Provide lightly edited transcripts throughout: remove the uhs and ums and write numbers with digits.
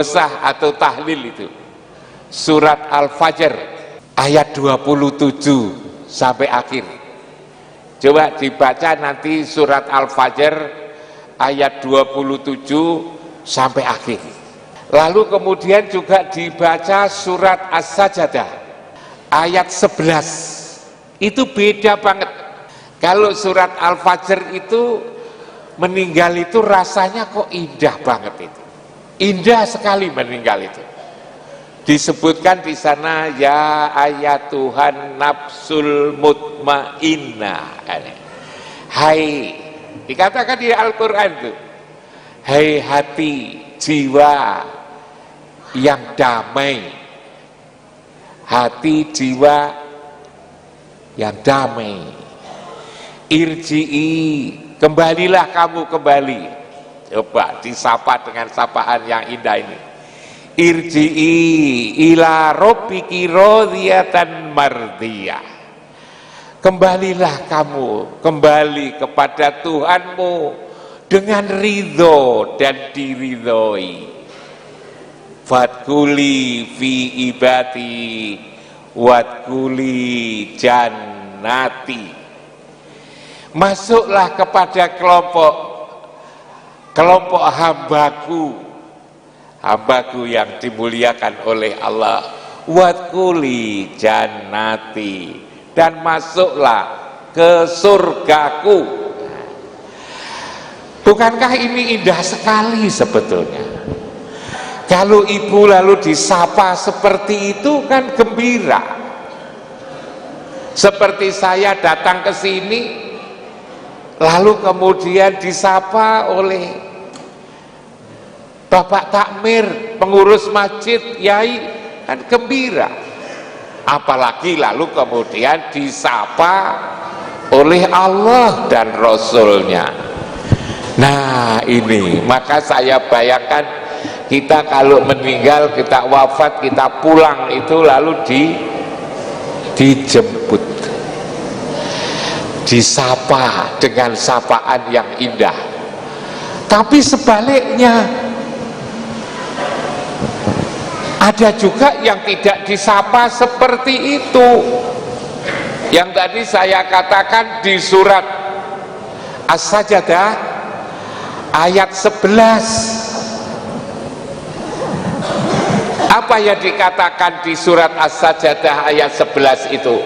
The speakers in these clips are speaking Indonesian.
Sah atau tahlil itu surat Al-Fajr ayat 27 sampai akhir. Coba dibaca nanti surat Al-Fajr ayat 27 sampai akhir. Lalu kemudian juga dibaca surat As-Sajdah ayat 11. Itu beda banget. Kalau surat Al-Fajr itu meninggal itu rasanya kok indah banget itu. Indah sekali meninggal itu. Disebutkan di sana ya ayat Tuhan nafsul mutmainnah. Hai, dikatakan di Al-Qur'an itu. Hai hati jiwa yang damai. Hati jiwa yang damai. Irji'i, kembalilah kamu kembali. Coba disapa dengan sapaan yang indah ini. Irji'i ila rabbiki radiyatan mardiyah. Kembalilah kamu kembali kepada Tuhanmu dengan ridho dan diridhoi. Fadkhuli fi ibati wadkhuli jannati. Masuklah kepada kelompok hambaku yang dimuliakan oleh Allah, wadkhuli jannati, dan masuklah ke surgaku. Bukankah ini indah sekali sebetulnya? Kalau ibu lalu disapa seperti itu kan gembira. Seperti saya datang ke sini lalu kemudian disapa oleh Bapak Takmir, pengurus masjid, yai, kan gembira. Apalagi lalu kemudian disapa oleh Allah dan Rasulnya. Nah ini, maka saya bayangkan kita kalau meninggal, kita wafat, kita pulang itu lalu dijemput, disapa dengan sapaan yang indah. Tapi sebaliknya ada juga yang tidak disapa seperti itu. Yang tadi saya katakan di surat As-Sajdah ayat 11. Apa yang dikatakan di surat As-Sajdah ayat 11 itu?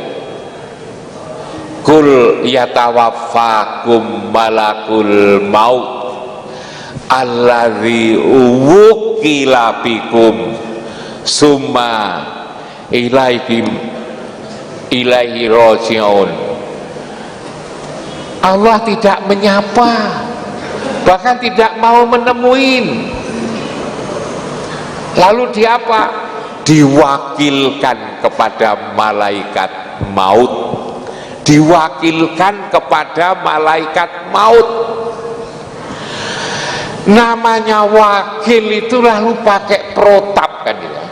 Kul yatawaffakum malakul maut alladzi wukila bikum summa ilaihi raji'un. Allah tidak menyapa, bahkan tidak mau menemuin. Lalu dia apa? Diwakilkan kepada malaikat maut. Diwakilkan kepada malaikat maut. Namanya wakil itu lalu pakai protap kan ya.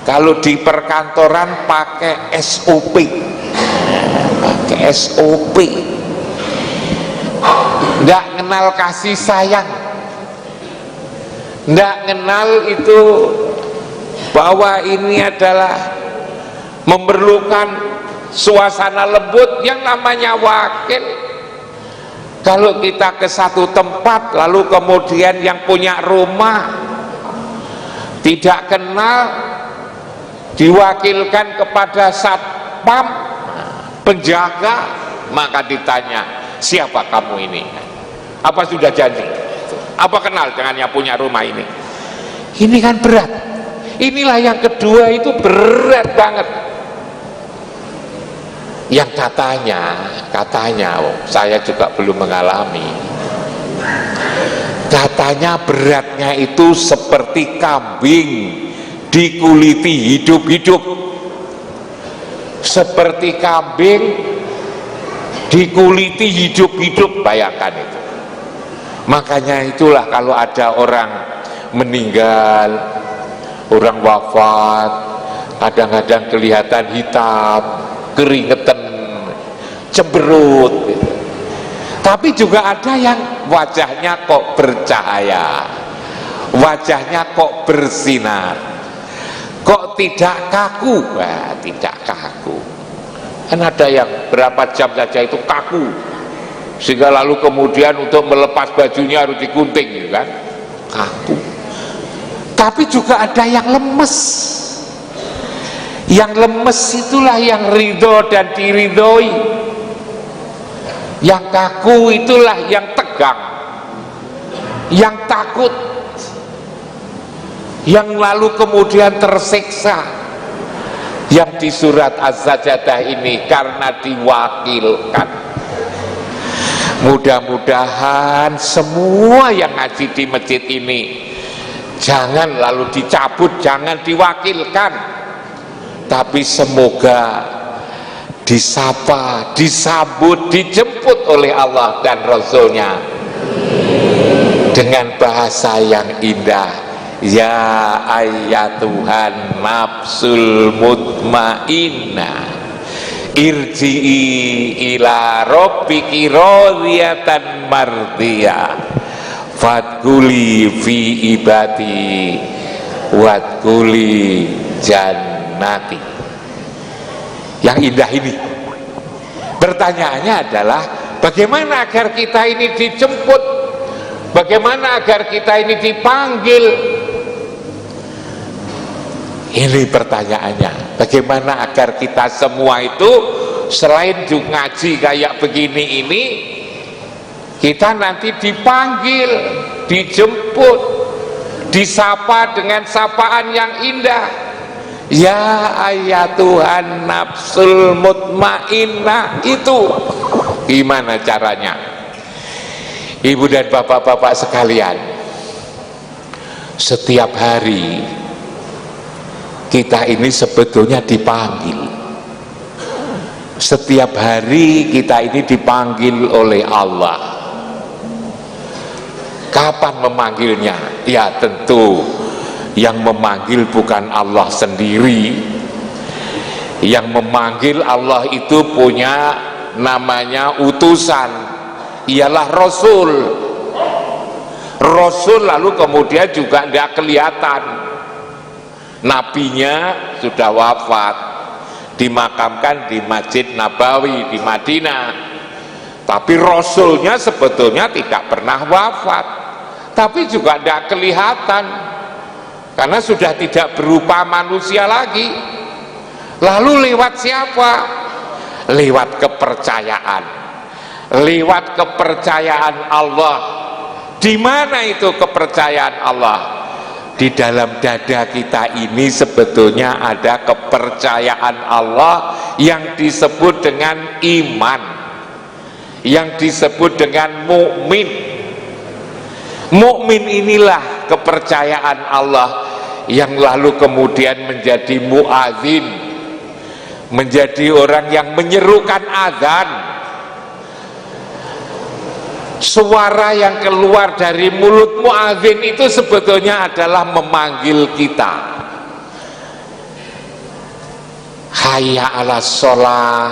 Kalau di perkantoran pakai SOP. Pakai SOP. Nggak kenal kasih sayang. Nggak kenal itu bahwa ini adalah memerlukan suasana lembut. Yang namanya wakil, kalau kita ke satu tempat lalu kemudian yang punya rumah tidak kenal, diwakilkan kepada satpam penjaga, maka ditanya, siapa kamu ini? Apa sudah janji? Apa kenal dengan yang punya rumah ini? Ini kan berat. Inilah yang kedua, itu berat banget. Yang katanya saya juga belum mengalami, katanya beratnya itu seperti kambing dikuliti hidup-hidup. Seperti kambing dikuliti hidup-hidup, bayangkan itu. Makanya itulah kalau ada orang meninggal, orang wafat, kadang-kadang kelihatan hitam, keringetan, cemberut gitu. Tapi juga ada yang wajahnya kok bercahaya, wajahnya kok bersinar, kok tidak kaku. Nah, tidak kaku. Kan ada yang berapa jam saja itu kaku, sehingga lalu kemudian untuk melepas bajunya harus digunting, gitu kan, kaku. Tapi juga ada yang lemes. Yang lemes itulah yang ridho dan diridhoi. Yang kaku itulah yang tegang, yang takut, yang lalu kemudian tersiksa. Yang di surat Az-Sajdah ini karena diwakilkan. Mudah-mudahan semua yang ngaji di masjid ini jangan lalu dicabut, jangan diwakilkan, tapi semoga disapa, disambut, dijemput oleh Allah dan Rasulnya dengan bahasa yang indah. Ya ayyatuhan nafsul mutmainnah, irji'i ila rabbiki radiyatan mardiyah, fadkhuli fi ibadi wadkhuli jannati. Yang indah ini, pertanyaannya adalah bagaimana agar kita ini dijemput, bagaimana agar kita ini dipanggil. Ini pertanyaannya, bagaimana agar kita semua itu selain ngaji kayak begini ini, kita nanti dipanggil, dijemput, disapa dengan sapaan yang indah. Ya ayyatuhan nafsul mutmainnah. Itu gimana caranya? Ibu dan bapak-bapak sekalian, setiap hari kita ini sebetulnya dipanggil. Setiap hari kita ini dipanggil oleh Allah. Kapan memanggilnya? Ya tentu yang memanggil bukan Allah sendiri. Yang memanggil Allah itu punya namanya utusan, ialah Rasul. Rasul lalu kemudian juga tidak kelihatan. Nabinya sudah wafat, dimakamkan di Masjid Nabawi di Madinah. Tapi Rasulnya sebetulnya tidak pernah wafat, tapi juga tidak kelihatan karena sudah tidak berupa manusia lagi. Lalu lewat siapa? Lewat kepercayaan, lewat kepercayaan Allah. Di mana itu kepercayaan Allah? Di dalam dada kita ini sebetulnya ada kepercayaan Allah yang disebut dengan iman, yang disebut dengan mukmin. Mukmin inilah kepercayaan Allah yang lalu kemudian menjadi muadzin, menjadi orang yang menyerukan azan. Suara yang keluar dari mulut muadzin itu sebetulnya adalah memanggil kita. Hayya 'alas sholah,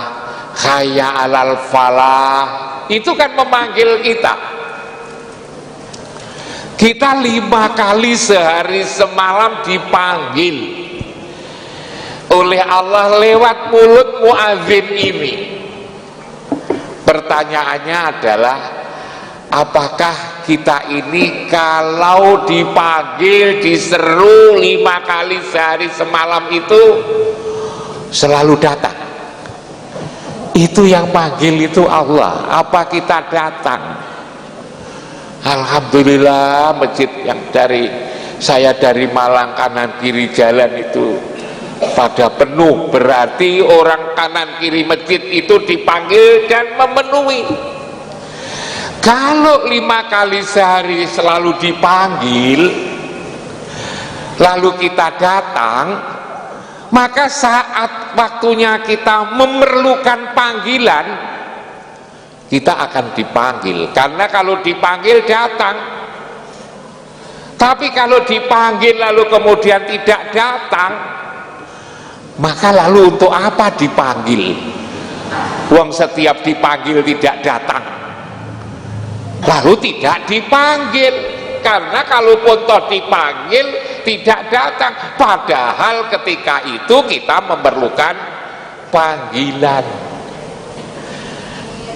hayya 'alal falah. Itu kan memanggil kita. Kita 5 kali sehari semalam dipanggil oleh Allah lewat mulut muadzin ini. Pertanyaannya adalah, apakah kita ini kalau dipanggil, diseru 5 kali sehari semalam itu selalu datang? Itu yang panggil itu Allah. Apa kita datang? Alhamdulillah, masjid yang saya dari Malang kanan kiri jalan itu pada penuh. Berarti orang kanan kiri masjid itu dipanggil dan memenuhi. Kalau 5 kali sehari selalu dipanggil, lalu kita datang, maka saat waktunya kita memerlukan panggilan, kita akan dipanggil. Karena kalau dipanggil datang. Tapi kalau dipanggil lalu kemudian tidak datang, maka lalu untuk apa dipanggil? Wong setiap dipanggil tidak datang, lalu tidak dipanggil. karena kalaupun toh dipanggil tidak datang, padahal ketika itu kita memerlukan panggilan.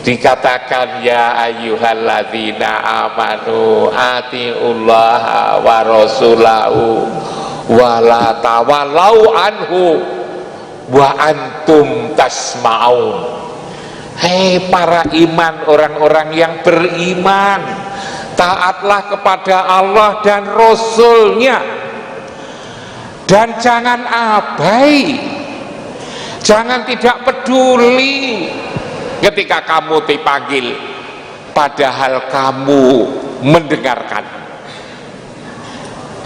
Dikatakan ya ayyuhalladzina amanu atiullaha wa rasulahu wa la tawallau anhu wa antum tasma'un. Hei para iman, orang-orang yang beriman, taatlah kepada Allah dan Rasul-Nya, dan jangan abai, jangan tidak peduli ketika kamu dipanggil, padahal kamu mendengarkan.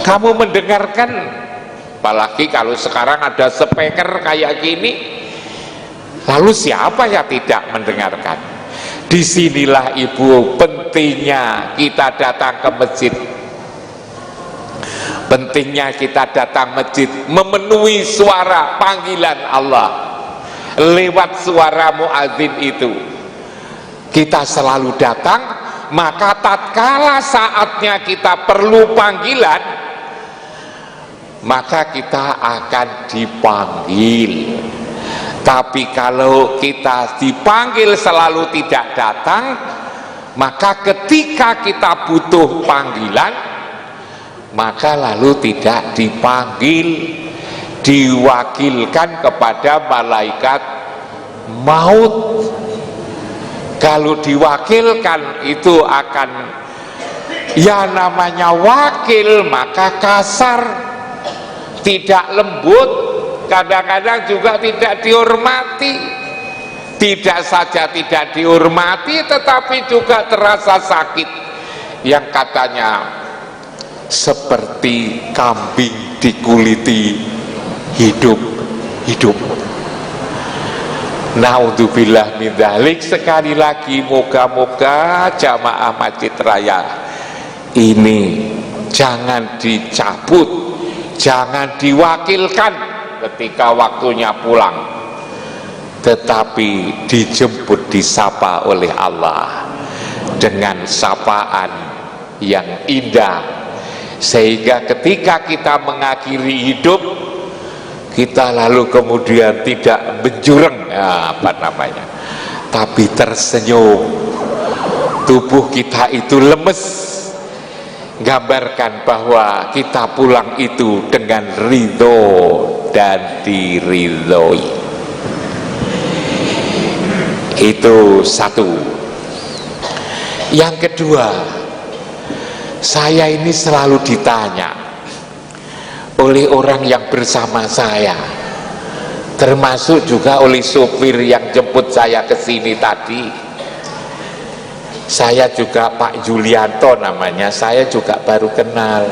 Kamu mendengarkan, apalagi kalau sekarang ada speaker kayak gini, lalu siapa yang tidak mendengarkan? Disinilah ibu pentingnya kita datang ke masjid. Pentingnya kita datang masjid, memenuhi suara panggilan Allah lewat suara muadzin itu. Kita selalu datang, maka tatkala saatnya kita perlu panggilan, maka kita akan dipanggil. Tapi kalau kita dipanggil selalu tidak datang, maka ketika kita butuh panggilan, maka lalu tidak dipanggil, diwakilkan kepada malaikat maut. Kalau diwakilkan itu akan, ya namanya wakil, maka kasar, tidak lembut, kadang-kadang juga tidak dihormati. Tidak saja tidak dihormati, tetapi juga terasa sakit, yang katanya seperti kambing dikuliti hidup-hidup. Naudzubillah min dzalik. Sekali lagi, moga-moga jamaah Masjid Raya ini jangan dicabut, jangan diwakilkan ketika waktunya pulang, tetapi dijemput, disapa oleh Allah dengan sapaan yang indah, sehingga ketika kita mengakhiri hidup, kita lalu kemudian tidak menjureng, tapi tersenyum. Tubuh kita itu lemes, gambarkan bahwa kita pulang itu dengan ridho dan diridhoi. Itu satu. Yang kedua, saya ini selalu ditanya oleh orang yang bersama saya, termasuk juga oleh sopir yang jemput saya ke sini tadi. Saya juga Pak Julianto namanya, saya juga baru kenal.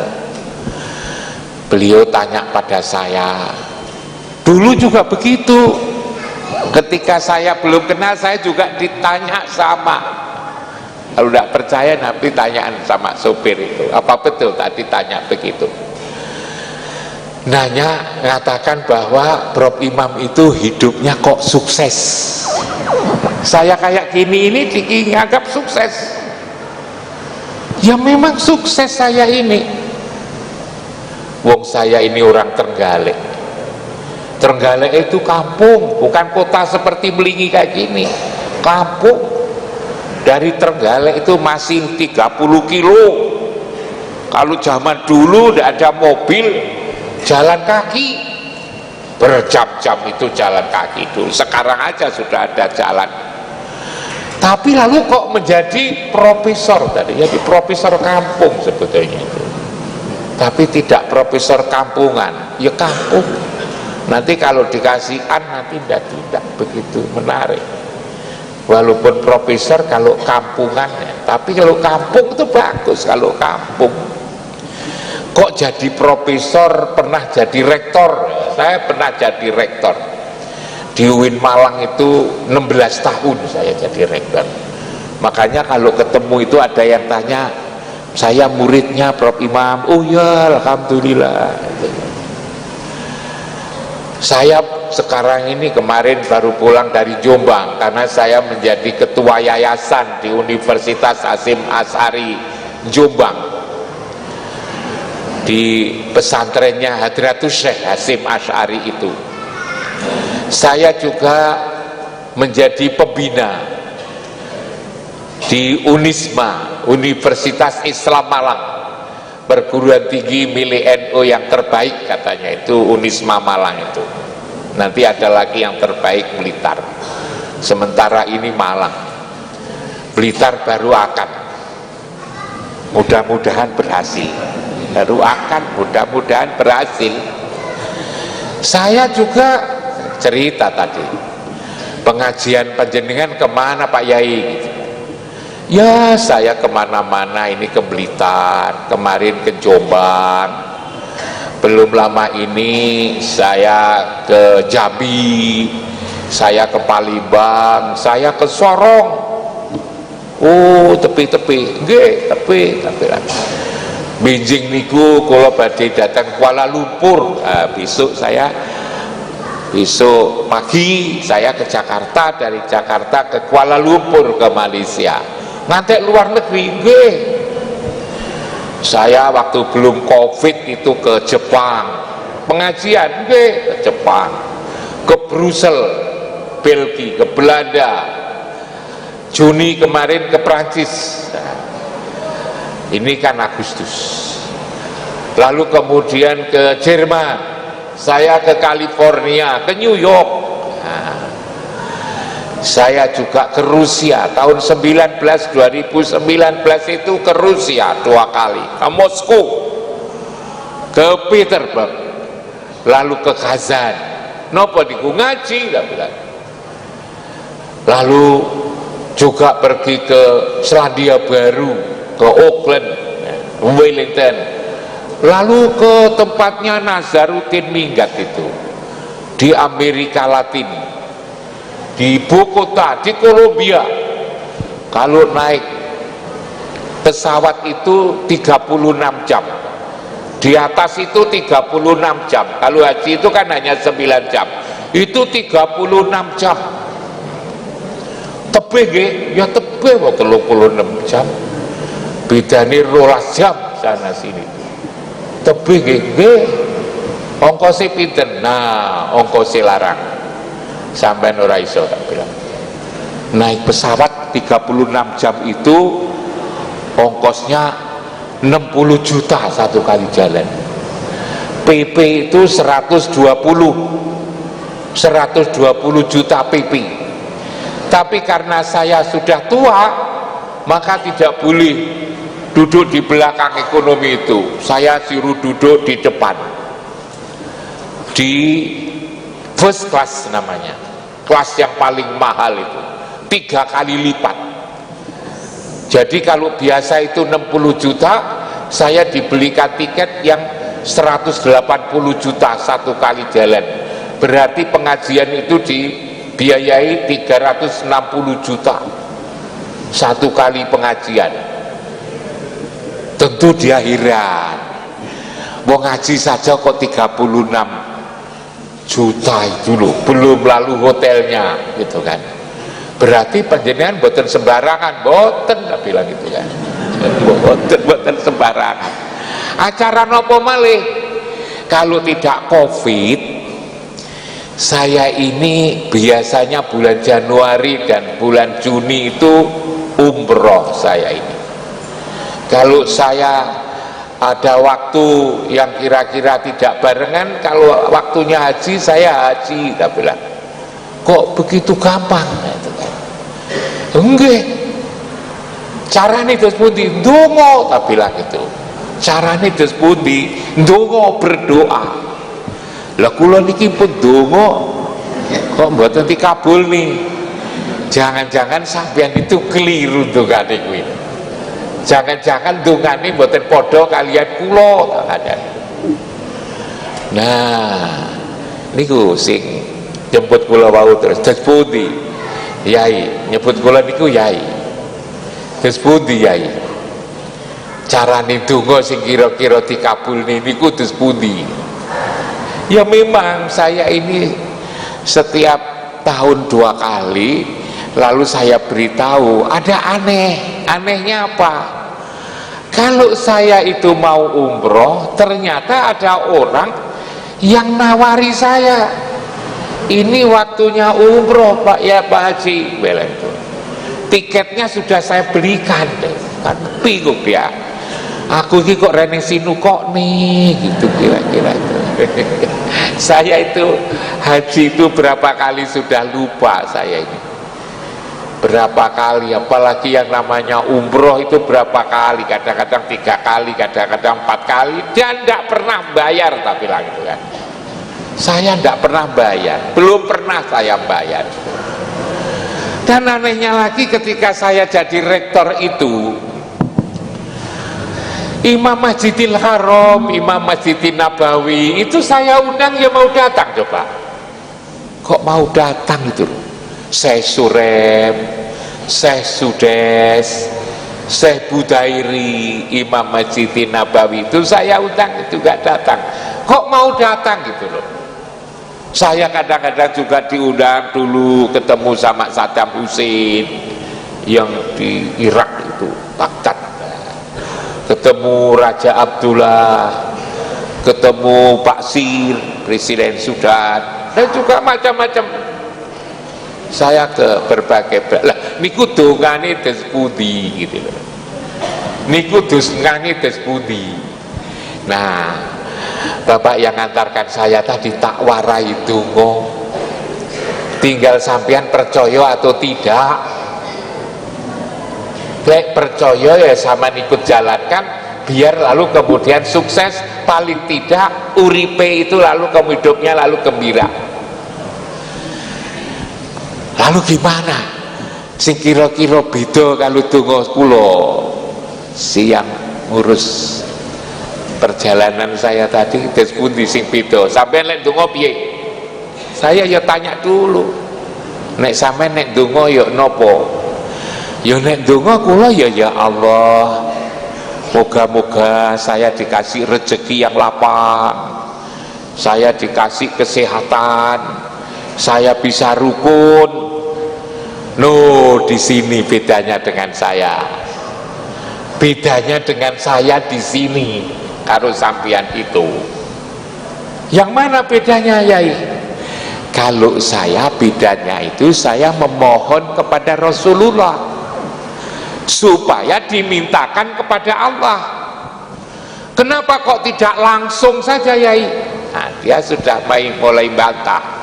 Beliau tanya pada saya, dulu juga begitu, ketika saya belum kenal saya juga ditanya sama. Kalau tidak percaya nanti tanyaan sama sopir itu, apa betul tadi tanya begitu. Nanya, mengatakan bahwa Prof Imam itu hidupnya kok sukses. Saya kayak gini ini dianggap sukses. Ya memang sukses saya ini. Wong saya ini orang Trenggalek. Trenggalek itu kampung, bukan kota seperti Melingi kayak gini. Kampung. Dari Trenggalek itu masih 30 kilo. Kalau zaman dulu tidak ada mobil, jalan kaki, berjam-jam itu jalan kaki dulu. Sekarang aja sudah ada jalan. Tapi lalu kok menjadi profesor tadi, jadi profesor kampung sebetulnya itu. Tapi tidak profesor kampungan, ya kampung. Nanti kalau dikasih nanti tidak begitu menarik. Walaupun profesor kalau kampungan ya, tapi kalau kampung itu bagus kalau kampung. Kok jadi profesor, pernah jadi rektor? Saya pernah jadi rektor di UIN Malang itu 16 tahun saya jadi rektor. Makanya kalau ketemu itu ada yang tanya, saya muridnya Prof Imam. Oh ya, alhamdulillah. Saya sekarang ini kemarin baru pulang dari Jombang karena saya menjadi ketua yayasan di Universitas Hasyim Asy'ari Jombang. di pesantrennya Hadratus Syekh Hasyim Asy'ari itu. Saya juga menjadi pembina di Unisma, Universitas Islam Malang, perguruan tinggi milik NU yang terbaik katanya, itu Unisma Malang itu. Nanti ada lagi yang terbaik Blitar. Sementara ini Malang. Blitar baru akan. Mudah-mudahan berhasil. Baru akan, mudah-mudahan berhasil. Saya juga cerita tadi, pengajian panjenengan kemana Pak Yai? Ya saya kemana-mana, ini ke Blitar, kemarin ke Jombang, belum lama ini saya ke Jambi, saya ke Palembang, saya ke Sorong. Oh tepi-tepi, nggih tepi lagi. Binjing niku kula badhe datang Kuala Lumpur. Besok pagi saya ke Jakarta, dari Jakarta ke Kuala Lumpur ke Malaysia. Nanti luar negeri, nggih. Saya waktu belum Covid itu ke Jepang, pengajian, nggih, ke Jepang, ke Brussels, Belgia, ke Belanda. Juni kemarin ke Prancis. Ini kan Agustus. Lalu kemudian ke Jerman, saya ke California, ke New York. Nah, saya juga ke Rusia tahun 2019 itu ke Rusia 2 kali, ke Moskow, ke Petersburg, lalu ke Kazan. Nopo niku ngaji, lalu juga pergi ke Selandia Baru, ke Auckland, Wellington, lalu ke tempatnya Nazaruddin Minggat itu di Amerika Latin, di Bogota, di Kolombia. Kalau naik pesawat itu 36 jam, di atas itu 36 jam. Kalau haji itu kan hanya 9 jam, itu 36 jam. Tebih nggih, ya tebih kok 36 jam. Bedane 12 jam sana sini. Tebih nggih. Ongkose pinten? Nah, ongkose larang. Sampai ora iso tak bilang. Naik pesawat 36 jam itu ongkosnya 60 juta satu kali jalan. PP itu 120 juta PP. Tapi karena saya sudah tua, maka tidak boleh duduk di belakang ekonomi itu. Saya suruh duduk di depan, di first class namanya, kelas yang paling mahal itu, 3 kali lipat. Jadi kalau biasa itu 60 juta, saya dibelikan tiket yang 180 juta satu kali jalan. Berarti pengajian itu dibiayai 360 juta satu kali pengajian. Tentu dia heran, mau ngaji saja kok 36 juta itu loh, belum lalu hotelnya gitu kan. Berarti panjenengan boten sembarangan, boten tak bilang gitu kan. boten sembarangan. Acara nopo malih? Kalau tidak Covid, saya ini biasanya bulan Januari dan bulan Juni itu umroh saya ini. Kalau saya ada waktu yang kira-kira tidak barengan, kalau waktunya haji saya haji, tak bilang. Kok begitu gampang? Enggak. Carane terus pundi? Ndonga, tak bilang itu. Carane terus pundi? Ndonga, berdoa. Lah kula niki pun ndonga kok mboten dikabul nih. Jangan-jangan sampean itu keliru ndongane kuwi. Jangan-jangan ndongane mboten padha kalian kula ada. Nah, niku sing jemput kula wau terus terus pundi? Yai, nyebut kula niku yai. Terus pundi yai? Carane ndonga sing kira-kira dikabulne niku terus pundi? Ya memang saya ini setiap tahun 2 kali, lalu saya beritahu ada anehnya apa? Kalau saya itu mau umroh, ternyata ada orang yang nawari saya, ini waktunya umroh Pak, ya Pak Haji, bilang itu tiketnya sudah saya belikan deh. Kan bingung dia, aku ini kok rene sinu kok nih, gitu kira-kira itu. Saya itu haji itu berapa kali sudah lupa saya ini, berapa kali, apalagi yang namanya umroh itu berapa kali, kadang-kadang 3 kali, kadang-kadang 4 kali, dan tidak pernah bayar. Tapi bilang itu kan, saya tidak pernah bayar, belum pernah saya bayar. Dan anehnya lagi, ketika saya jadi rektor itu, Imam Masjidil Haram, Imam Masjidil Nabawi itu saya undang, ya mau datang. Coba kok mau datang itu, Syekh Surem, Syekh Sudes, Syekh Budairi, Imam Masjidil Nabawi itu saya undang, itu gak datang. Kok mau datang gitu loh. Saya kadang-kadang juga diundang dulu ketemu sama Saddam Hussein yang di Irak itu, Baghdad, ketemu Raja Abdullah, ketemu Pak Sir, Presiden Sudan, dan juga macam-macam. Saya ke berbagai lah, niku dongane des pundi gitu loh. Niku dongane des pundi. Nah, Bapak yang ngantarkan saya tadi tak warai donga. Tinggal sampean percaya atau tidak. Baik percaya ya sama ikut jalankan, biar lalu kemudian sukses, paling tidak uripe itu lalu hidupnya lalu gembira. Lalu gimana? Sing kira-kira beda kalau donga kula siang ngurus perjalanan saya tadi, des pundi sing beda? Sampeyan lek donga piye? Saya ya tanya dulu. Nek sampeyan nek donga ya napa? Ya nek donga kula ya Allah, moga-moga saya dikasih rezeki yang lapang, saya dikasih kesehatan, saya bisa rukun. Loh, di sini bedanya dengan saya. Bedanya dengan saya di sini karo sampean itu. Yang mana bedanya, Yai? Kalau saya, bedanya itu saya memohon kepada Rasulullah supaya dimintakan kepada Allah. Kenapa kok tidak langsung saja, Yai? Nah, dia sudah mulai bantah.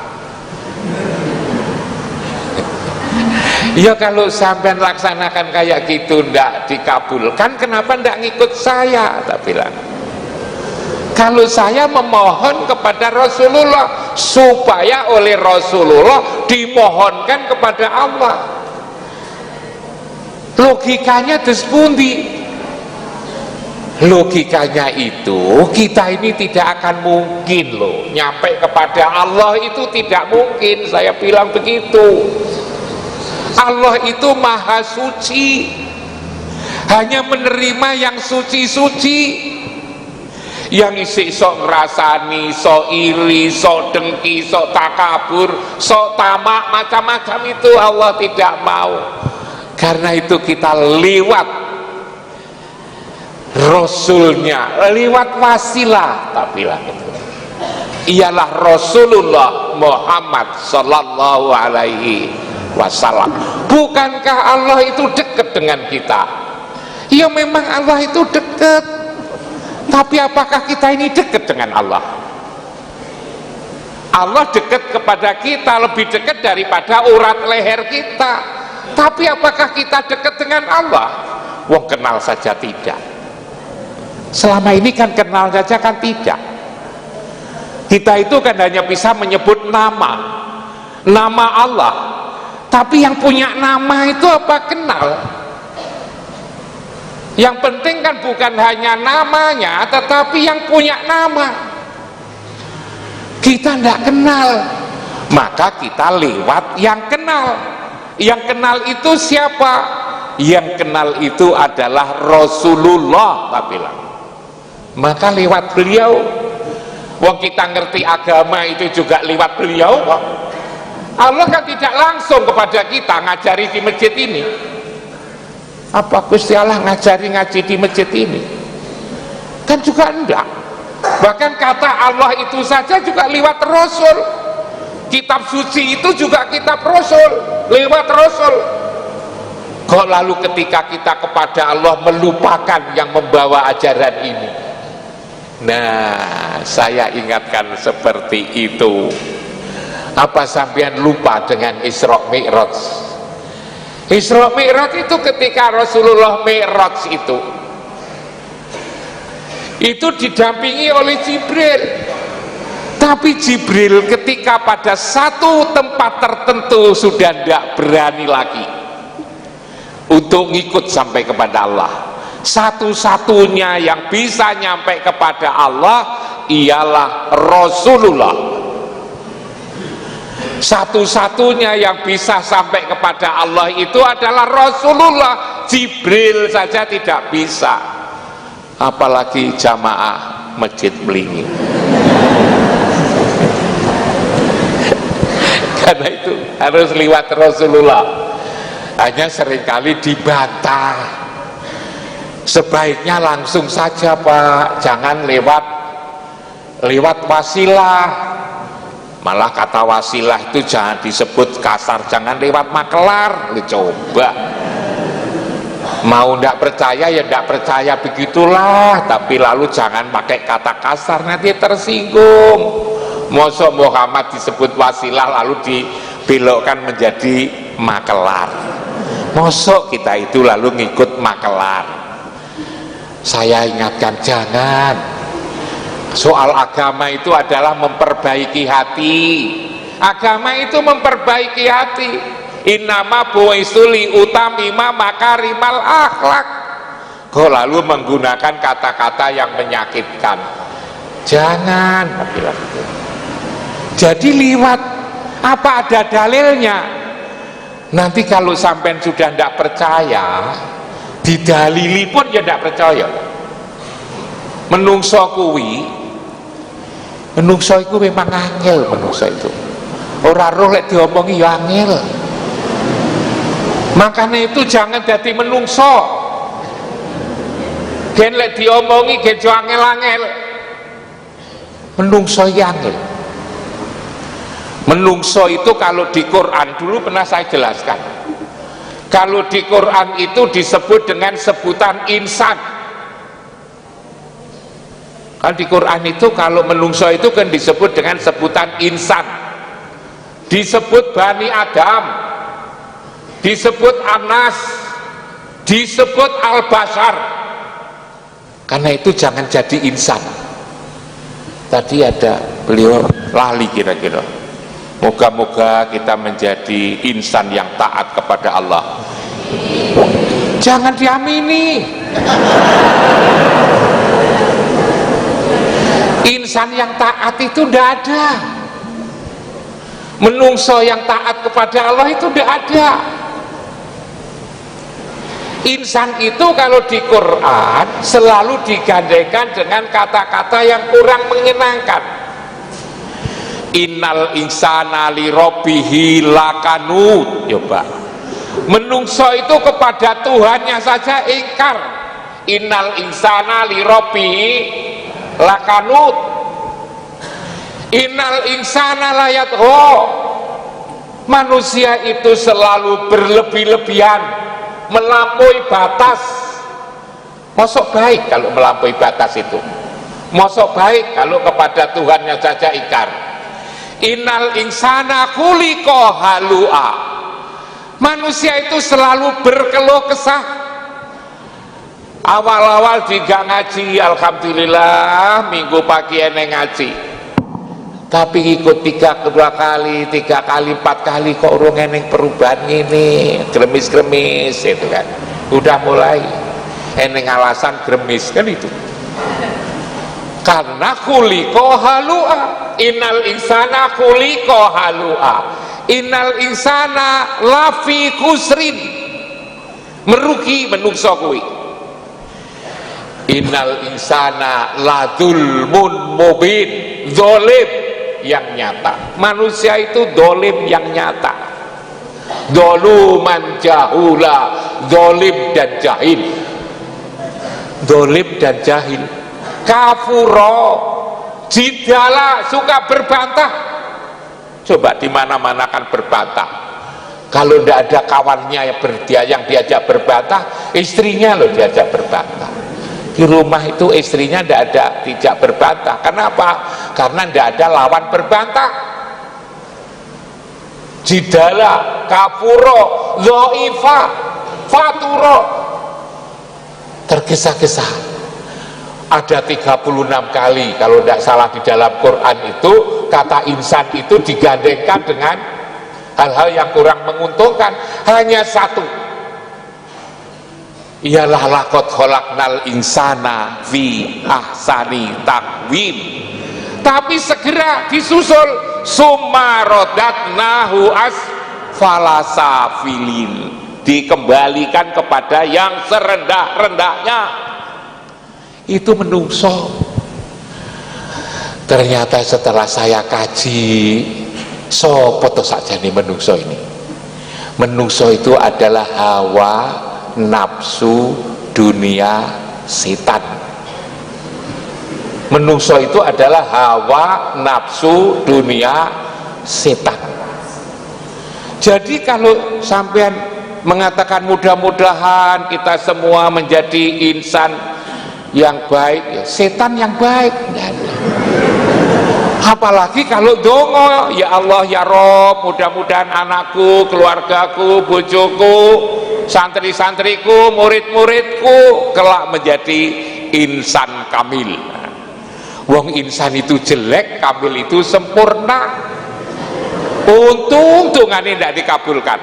Ya kalau sampai laksanakan kayak gitu ndak dikabulkan, kenapa ndak ngikut saya? Tak bilang, kalau saya memohon kepada Rasulullah supaya oleh Rasulullah dimohonkan kepada Allah, logikanya dispundi. Logikanya itu kita ini tidak akan mungkin loh nyampe kepada Allah, itu tidak mungkin. Saya bilang begitu. Allah itu maha suci, hanya menerima yang suci-suci. Yang isi sok ngerasani, sok iri, sok dengki, sok takabur, sok tamak, macam-macam itu Allah tidak mau. Karena itu kita lewat Rasulnya, lewat wasilah, tapi lah itu ialah Rasulullah Muhammad Sallallahu Alaihi Wasallam. Bukankah Allah itu dekat dengan kita? Ya memang Allah itu dekat, tapi apakah kita ini dekat dengan Allah? Allah dekat kepada kita, lebih dekat daripada urat leher kita. Tapi apakah kita dekat dengan Allah? Wong kenal saja tidak. Selama ini kan kenal saja kan tidak. Kita itu kan hanya bisa menyebut nama Allah. Tapi yang punya nama itu apa kenal? Yang penting kan bukan hanya namanya, tetapi yang punya nama. Kita tidak kenal, maka kita lewat yang kenal. Yang kenal itu siapa? Yang kenal itu adalah Rasulullah, tak bilang. Maka lewat beliau. Wong kita ngerti agama itu juga lewat beliau kok. Allah kan tidak langsung kepada kita ngajari di masjid ini. Apa Gusti Allah ngajari ngaji di masjid ini? Kan juga enggak. Bahkan kata Allah itu saja juga lewat Rasul. Kitab suci itu juga kitab Rasul, lewat Rasul. Kok lalu ketika kita kepada Allah melupakan yang membawa ajaran ini? Nah, saya ingatkan seperti itu. Apa sampean lupa dengan Isra Mi'raj? Isra Mi'raj itu ketika Rasulullah Mi'raj itu didampingi oleh Jibril. Tapi Jibril ketika pada satu tempat tertentu sudah tidak berani lagi untuk ngikut sampai kepada Allah. Satu-satunya yang bisa nyampe kepada Allah ialah Rasulullah. Satu-satunya yang bisa sampai kepada Allah itu adalah Rasulullah. Jibril saja tidak bisa, apalagi jamaah Masjid Belingi. Karena itu harus lewat Rasulullah. Hanya seringkali dibantah, sebaiknya langsung saja Pak, jangan lewat wasilah. Malah kata wasilah itu jangan disebut kasar, jangan lewat makelar. Coba mau ndak percaya ya ndak percaya, begitulah. Tapi lalu jangan pakai kata kasar, nanti tersinggung. Mosok Muhammad disebut wasilah lalu dibelokkan menjadi makelar? Mosok kita itu lalu ngikut makelar? Saya ingatkan, jangan. Soal agama itu adalah memperbaiki hati. Agama itu memperbaiki hati. Innama bu'isuli utamima makarimal akhlak. Kok lalu menggunakan kata-kata yang menyakitkan? Jangan. Jadi liwat, apa ada dalilnya? Nanti kalau sampean sudah tidak percaya, didalili pun ya tidak percaya. Menungso itu memang angel. Menungso itu ora roh lek diomongi ya angel. Makanya itu jangan jadi menungso. Gen lek diomongi gen jo angel-angel. Menungso ya angel. Menungso itu kalau di Quran dulu pernah saya jelaskan. Kalau di Quran itu disebut dengan sebutan insan. Kalau di Quran itu kalau menungso itu kan disebut dengan sebutan insan. Disebut Bani Adam, disebut Anas, disebut Al-Bashar. Karena itu jangan jadi insan. Tadi ada beliau lali kira-kira. Moga-moga kita menjadi insan yang taat kepada Allah. Jangan diamini. Insan yang taat itu tidak ada. Menungso yang taat kepada Allah itu tidak ada. Insan itu kalau di Quran selalu digandengkan dengan kata-kata yang kurang menyenangkan. Innal insana li rabbihi lakanut. Coba, menungso itu kepada Tuhannya saja ingkar. Innal insana li rabbihi lakanut. Innal insana layatho. Manusia itu selalu berlebih-lebihan, melampaui batas. Mosok baik kalau melampaui batas itu? Mosok baik kalau kepada Tuhannya saja ingkar? Innal insana khuliqa halu'a. Manusia itu selalu berkeluh kesah. Awal-awal juga ngaji, alhamdulillah minggu pagi eneng ngaji. Tapi ikut 3 kali, 4 kali kok urung eneng perubahan ini, gremis-gremis itu kan. Udah mulai eneng alasan gremis kan itu. Karena khuliqa halu'a. Innal insana khuliqa halu'a. Innal insana lafi kusrin. Merugi menungso kuwi. Innal insana ladulmun mubin. Zalim yang nyata. Manusia itu zalim yang nyata. Doluman jahula, dolim dan jahil. Dolim dan jahil. Kafuro, jidala, suka berbantah. Coba di mana-mana kan berbantah. Kalau tidak ada kawannya yang diajak berbantah, istrinya loh diajak berbantah. Di rumah itu istrinya tidak berbantah. Kenapa? Karena tidak ada lawan berbantah. Jidala, kafuro, zoifa, faturo, tergesa-gesa. Ada 36 kali kalau tidak salah di dalam Quran itu kata insan itu digandengkan dengan hal-hal yang kurang menguntungkan. Hanya satu, ialah laqad khalaqnal insana fi ahsani taqwim. Tapi segera disusul summa radatnahu asfala safilin, dikembalikan kepada yang serendah-rendahnya. Itu menungso. Ternyata setelah saya kaji, sopo to saja nih menungso ini. Menungso itu adalah hawa, nafsu, dunia, setan. Menungso itu adalah hawa, nafsu, dunia, setan. Jadi kalau sampean mengatakan mudah-mudahan kita semua menjadi insan yang baik, ya setan yang baik. Apalagi kalau dongo, ya Allah ya Rob, mudah-mudahan anakku, keluargaku, bojoku, santri-santriku, murid-muridku kelak menjadi insan kamil. Wong insan itu jelek, kamil itu sempurna. Untung-untungannya tidak dikabulkan.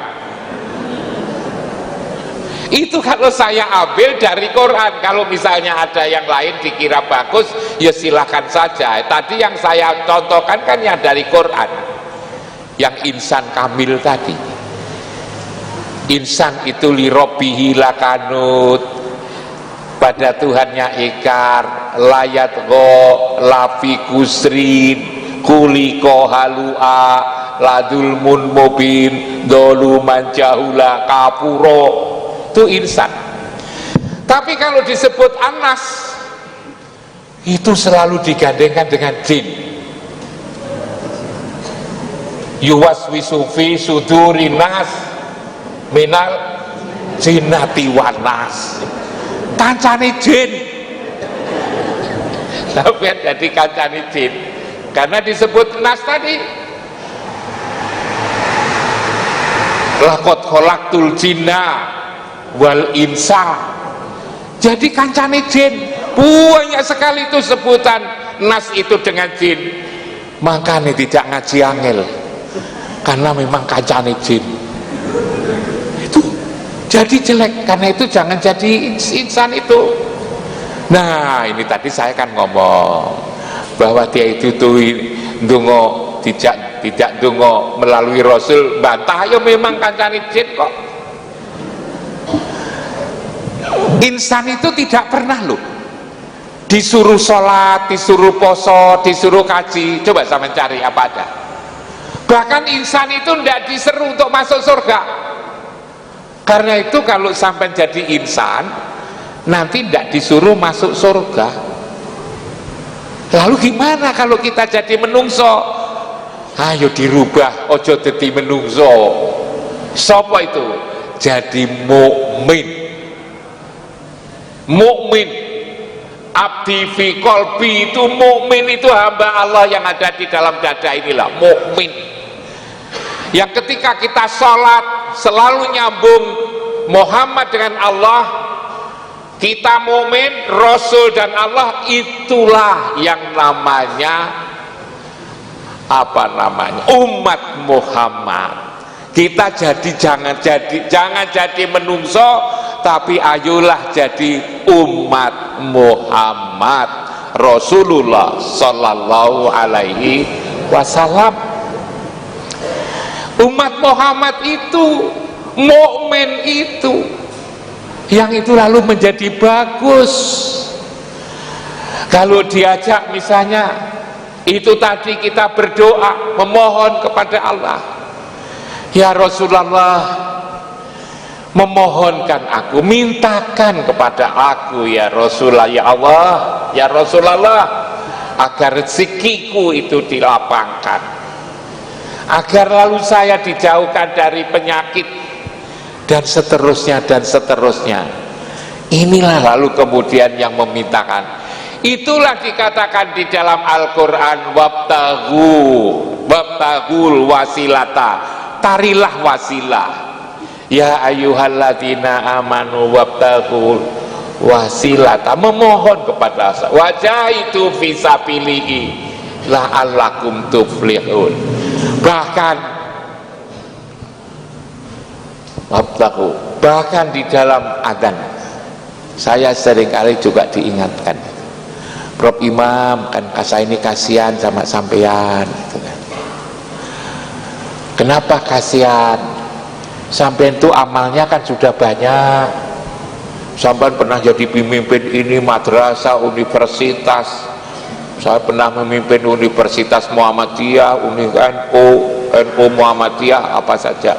Itu kalau saya ambil dari Quran. Kalau misalnya ada yang lain dikira bagus, ya silakan saja. Tadi yang saya contohkan kan yang dari Quran, yang insan kamil tadi. Insan itu li robbihi lakanut, pada Tuhannya ikar, layat go lafi kusrin, kuliko halua, ladul mun mubin, doluman jahula, kapuro. Itu insan. Tapi kalau disebut anas, itu selalu digandengkan dengan jin. Yuwaswisu fi suduri nas minal jinnati wan nas. Kancane jin. Sampai jadi kancane jin karena disebut nas tadi. Laqad khalaqtul jinna wal insa. Jadi kancane jin. Banyak sekali itu sebutan nas itu dengan jin. Makanya tidak ngaji angel, karena memang kancane jin. Jadi jelek, karena itu jangan jadi insan itu. Nah ini tadi saya kan ngomong bahwa dia itu tuh dungo tidak dungo melalui Rasul bantah, ya memang kancane jin kok. Insan itu tidak pernah loh disuruh sholat, disuruh poso, disuruh kaji. Coba sama cari apa ada. Bahkan insan itu tidak diseru untuk masuk surga. Karena itu kalau sampai jadi insan, nanti tidak disuruh masuk surga. Lalu gimana kalau kita jadi menungso? Ayo dirubah, ojo jadi menungso. Sopo itu? Jadi mukmin. Mukmin. Abdi fi qalbi, itu mukmin, itu hamba Allah yang ada di dalam dada inilah mukmin. Yang ketika kita sholat selalu nyambung Muhammad dengan Allah, kita mukmin, Rasul dan Allah, itulah yang namanya apa namanya? Umat Muhammad. Kita jangan jadi menungso, tapi ayolah jadi umat Muhammad Rasulullah sallallahu alaihi wasallam. Umat Muhammad itu, mukmin itu, yang itu lalu menjadi bagus. Kalau diajak misalnya itu tadi kita berdoa memohon kepada Allah, ya Rasulullah, memohonkan aku, mintakan kepada aku ya Rasulullah, ya Allah, ya Rasulullah, agar rezekiku itu dilapangkan, agar lalu saya dijauhkan dari penyakit, dan seterusnya dan seterusnya. Inilah lalu kemudian yang memintakan. Itulah dikatakan di dalam Al-Quran, wabtagul wasilata, tarilah wasilah. Ya ayyuhalladzina amanu wabtagul wasilata, memohon kepada Allah, wajahidu fisabilihi la'allakum tuflihun. Bahkan wabtagu, bahkan di dalam adzan saya seringkali juga diingatkan, Prof Imam, kan saya ini kasihan sama sampean gitu kan. Kenapa kasihan? Sampean itu amalnya kan sudah banyak, sampean pernah jadi pemimpin ini madrasah, universitas, saya pernah memimpin Universitas Muhammadiyah, NU Muhammadiyah, apa saja,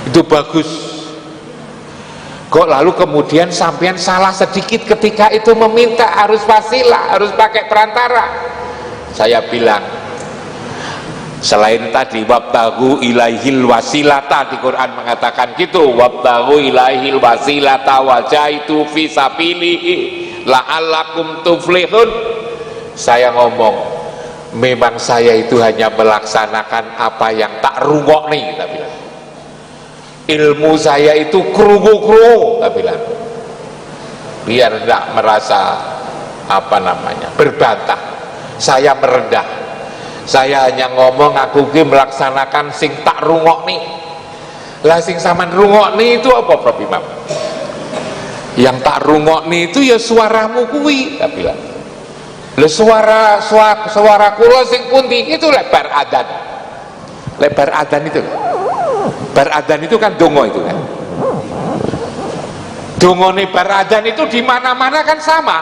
itu bagus. Kok lalu kemudian sampean salah sedikit ketika itu meminta harus wasilah, harus pakai perantara? Saya bilang, selain tadi wabtaghu ilaihil wasilata, di Quran mengatakan gitu, wabtaghu ilaihil wasilata wajahidu fisabilihi la'allakum tuflihun. Saya ngomong, memang saya itu hanya melaksanakan apa yang tak rungok nih, kita bilang. Ilmu saya itu kerungu-kerungu, kita bilang, biar tidak merasa berbantah. Saya merendah, saya hanya ngomong aku ki melaksanakan sing tak rungok nih. Lah sing saman rungok nih itu apa, Prof Imam? Yang tak rungok nih itu ya suaramu kuwi, kita bilang. Lah suara kula sing pundi itu lebar adzan. Lebar adzan itu. Bar adzan itu kan dongo itu kan. Dongone bar adzan itu di mana-mana kan sama.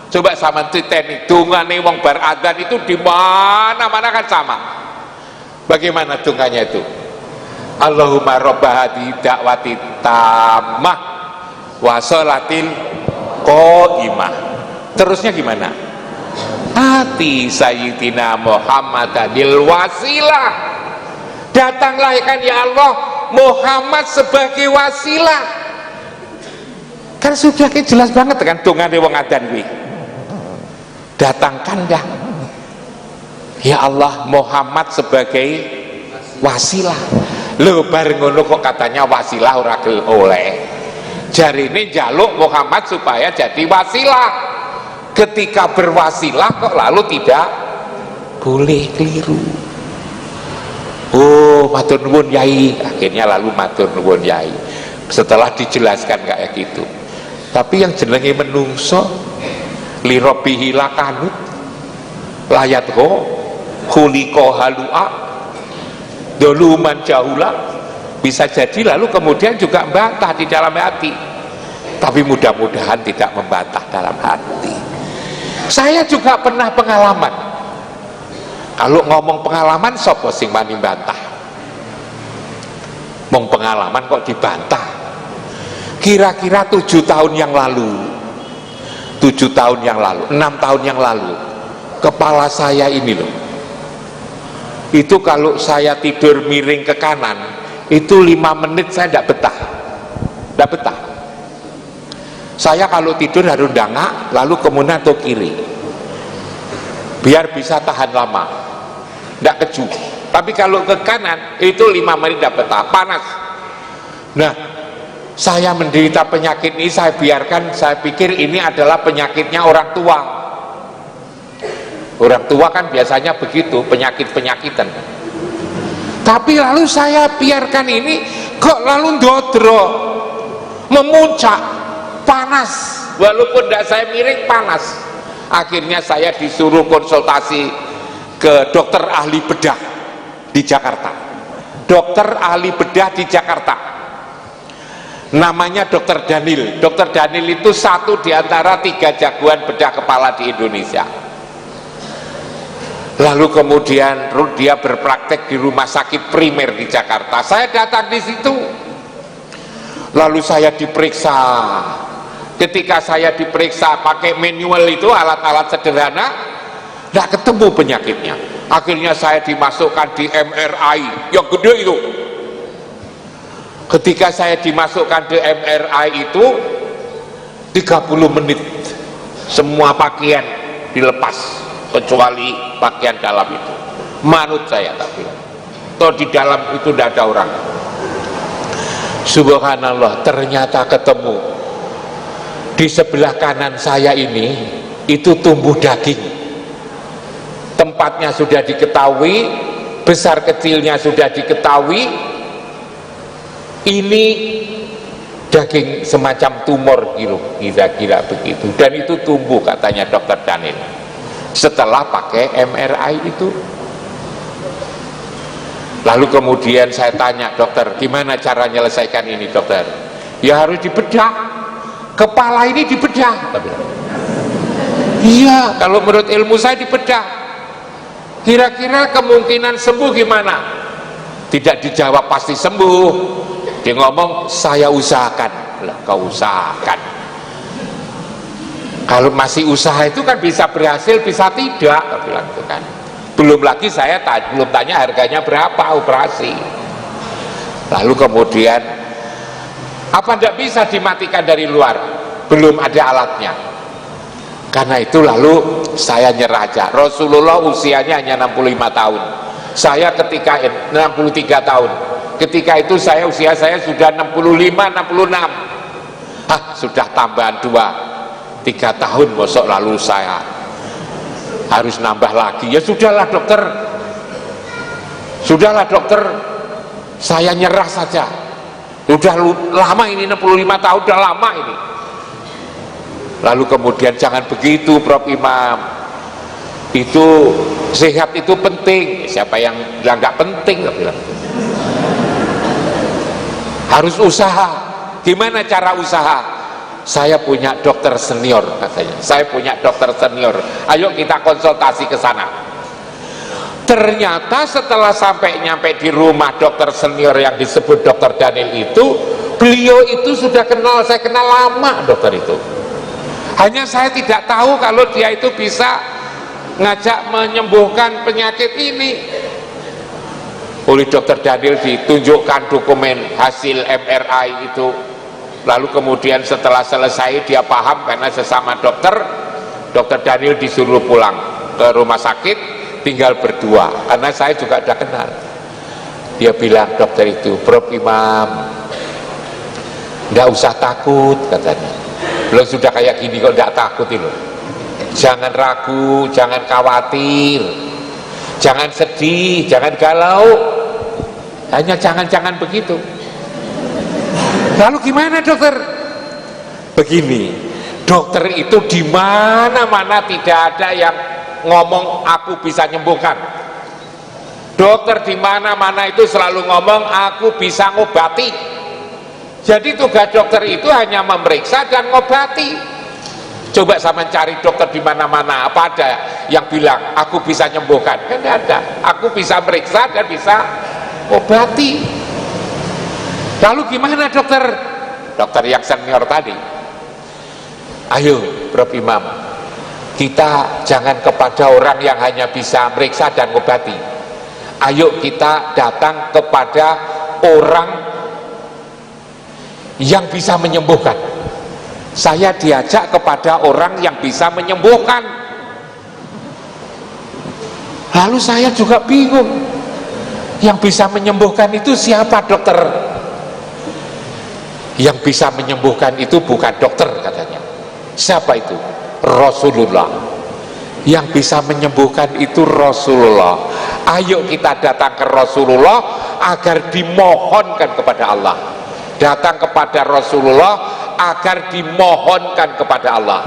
Coba sama titeni dongane wong bar adzan itu di mana-mana kan sama. Bagaimana donganya itu? Allahumma robba hadi da'wati tammah wa sholatil qaimah. Terusnya gimana? Ati sayyidina Muhammadil wasilah. Datanglah kan ya Allah Muhammad sebagai wasilah. Kan sudah jelas banget kan dongane wong adzan kuwi. Datangkan dah ya Allah Muhammad sebagai wasilah. Lho bareng ngono kok katanya wasilah ora gelem oleh. Jarine njaluk Muhammad supaya jadi wasilah. Ketika berwasilah kok lalu tidak boleh keliru. Oh, matur nuwun Yai. Akhirnya lalu matur nuwun Yai. Setelah dijelaskan kayak gitu. Tapi yang jenenge menungso li rabbihi lakanut layat ho khuliqa halua doluman jahula, bisa jadi lalu kemudian juga membantah di dalam hati. Tapi mudah-mudahan tidak membantah dalam hati. Saya juga pernah pengalaman. Kalau ngomong pengalaman sapa sing wani bantah? Mong pengalaman kok dibantah? Kira-kira 7 tahun yang lalu, 7 tahun yang lalu, 6 tahun yang lalu, kepala saya ini loh, itu kalau saya tidur miring ke kanan, itu 5 menit saya tidak betah. Tidak betah. Saya kalau tidur harus dangak, lalu kemudian ke kiri, biar bisa tahan lama, tidak keju. Tapi kalau ke kanan itu 5 menit tidak betah, panas. Nah, saya menderita penyakit ini, saya biarkan, saya pikir ini adalah penyakitnya orang tua. Orang tua kan biasanya begitu, penyakit-penyakitan. Tapi lalu saya biarkan ini, kok lalu ndodro, memuncak, panas. Walaupun tidak saya miring, panas. Akhirnya saya disuruh konsultasi ke dokter ahli bedah di Jakarta. Dokter ahli bedah di Jakarta, namanya Dokter Daniel. Dokter Daniel itu satu di antara 3 jagoan bedah kepala di Indonesia. Lalu kemudian dia berpraktek di rumah sakit primer di Jakarta. Saya datang di situ, lalu saya diperiksa. Ketika saya diperiksa pakai manual itu, alat-alat sederhana, tidak ketemu penyakitnya. Akhirnya saya dimasukkan di MRI yang gede itu. Ketika saya dimasukkan di MRI itu 30 menit semua pakaian dilepas kecuali pakaian dalam itu. Manut saya tapi toh di dalam itu tidak ada orang. Subhanallah, ternyata ketemu di sebelah kanan saya ini itu tumbuh daging. Tempatnya sudah diketahui, besar kecilnya sudah diketahui. Ini daging semacam tumor gitu, kira-kira begitu. Dan itu tumbuh katanya dokter Daniel setelah pakai MRI itu. Lalu kemudian saya tanya, dokter, gimana cara menyelesaikan ini dokter? Ya harus dibedah, kepala ini dibedah. Iya, kalau menurut ilmu saya dibedah. Kira-kira kemungkinan sembuh gimana? Tidak dijawab pasti sembuh. Dia ngomong, saya usahakan. Lah, kau usahakan. Kalau masih usaha itu kan bisa berhasil, bisa tidak, bilang itu kan. Belum lagi saya belum tanya harganya berapa operasi. Lalu kemudian, apa tidak bisa dimatikan dari luar? Belum ada alatnya. Karena itu lalu saya nyerah aja. Rasulullah usianya hanya 65 tahun. Saya ketika 63 tahun. Ketika itu usia saya sudah 65, 66. Sudah tambahan 2-3 tahun, besok lalu saya harus nambah lagi. Ya sudahlah dokter, saya nyerah saja. Sudah lama ini, 65 tahun, udah lama ini. Lalu kemudian jangan begitu Prof Imam, itu sehat itu penting. Siapa yang bilang nggak penting? Bilang harus usaha. Gimana cara usaha? Saya punya dokter senior katanya. Saya punya dokter senior. Ayo kita konsultasi ke sana. Ternyata setelah nyampe di rumah dokter senior yang disebut dokter Daniel itu, beliau itu sudah kenal, saya kenal lama dokter itu. Hanya saya tidak tahu kalau dia itu bisa ngajak menyembuhkan penyakit ini. Oleh dokter Daniel ditunjukkan dokumen hasil MRI itu. Lalu kemudian setelah selesai dia paham karena sesama dokter Daniel disuruh pulang ke rumah sakit, tinggal berdua karena saya juga udah kenal. Dia bilang dokter itu, Prof Imam, nggak usah takut katanya. Belum sudah kayak gini kok nggak takut itu. Jangan ragu, jangan khawatir, jangan sedih, jangan galau. Hanya jangan begitu. Lalu gimana dokter? Begini, dokter itu di mana-mana tidak ada yang ngomong aku bisa nyembuhkan. Dokter di mana-mana itu selalu ngomong aku bisa ngobati. Jadi tugas dokter itu hanya memeriksa dan ngobati. Coba sama cari dokter di mana-mana, apa ada yang bilang aku bisa nyembuhkan? Kan tidak ada. Aku bisa meriksa dan bisa obati. Lalu gimana dokter? Dokter yang senior tadi. Ayo Prof Imam, kita jangan kepada orang yang hanya bisa meriksa dan obati. Ayo kita datang kepada orang yang bisa menyembuhkan. Saya diajak kepada orang yang bisa menyembuhkan. Lalu saya juga bingung, yang bisa menyembuhkan itu siapa dokter? Yang bisa menyembuhkan itu bukan dokter katanya. Siapa itu? Rasulullah. Yang bisa menyembuhkan itu Rasulullah. Ayo kita datang ke Rasulullah agar dimohonkan kepada Allah. Datang kepada Rasulullah agar dimohonkan kepada Allah.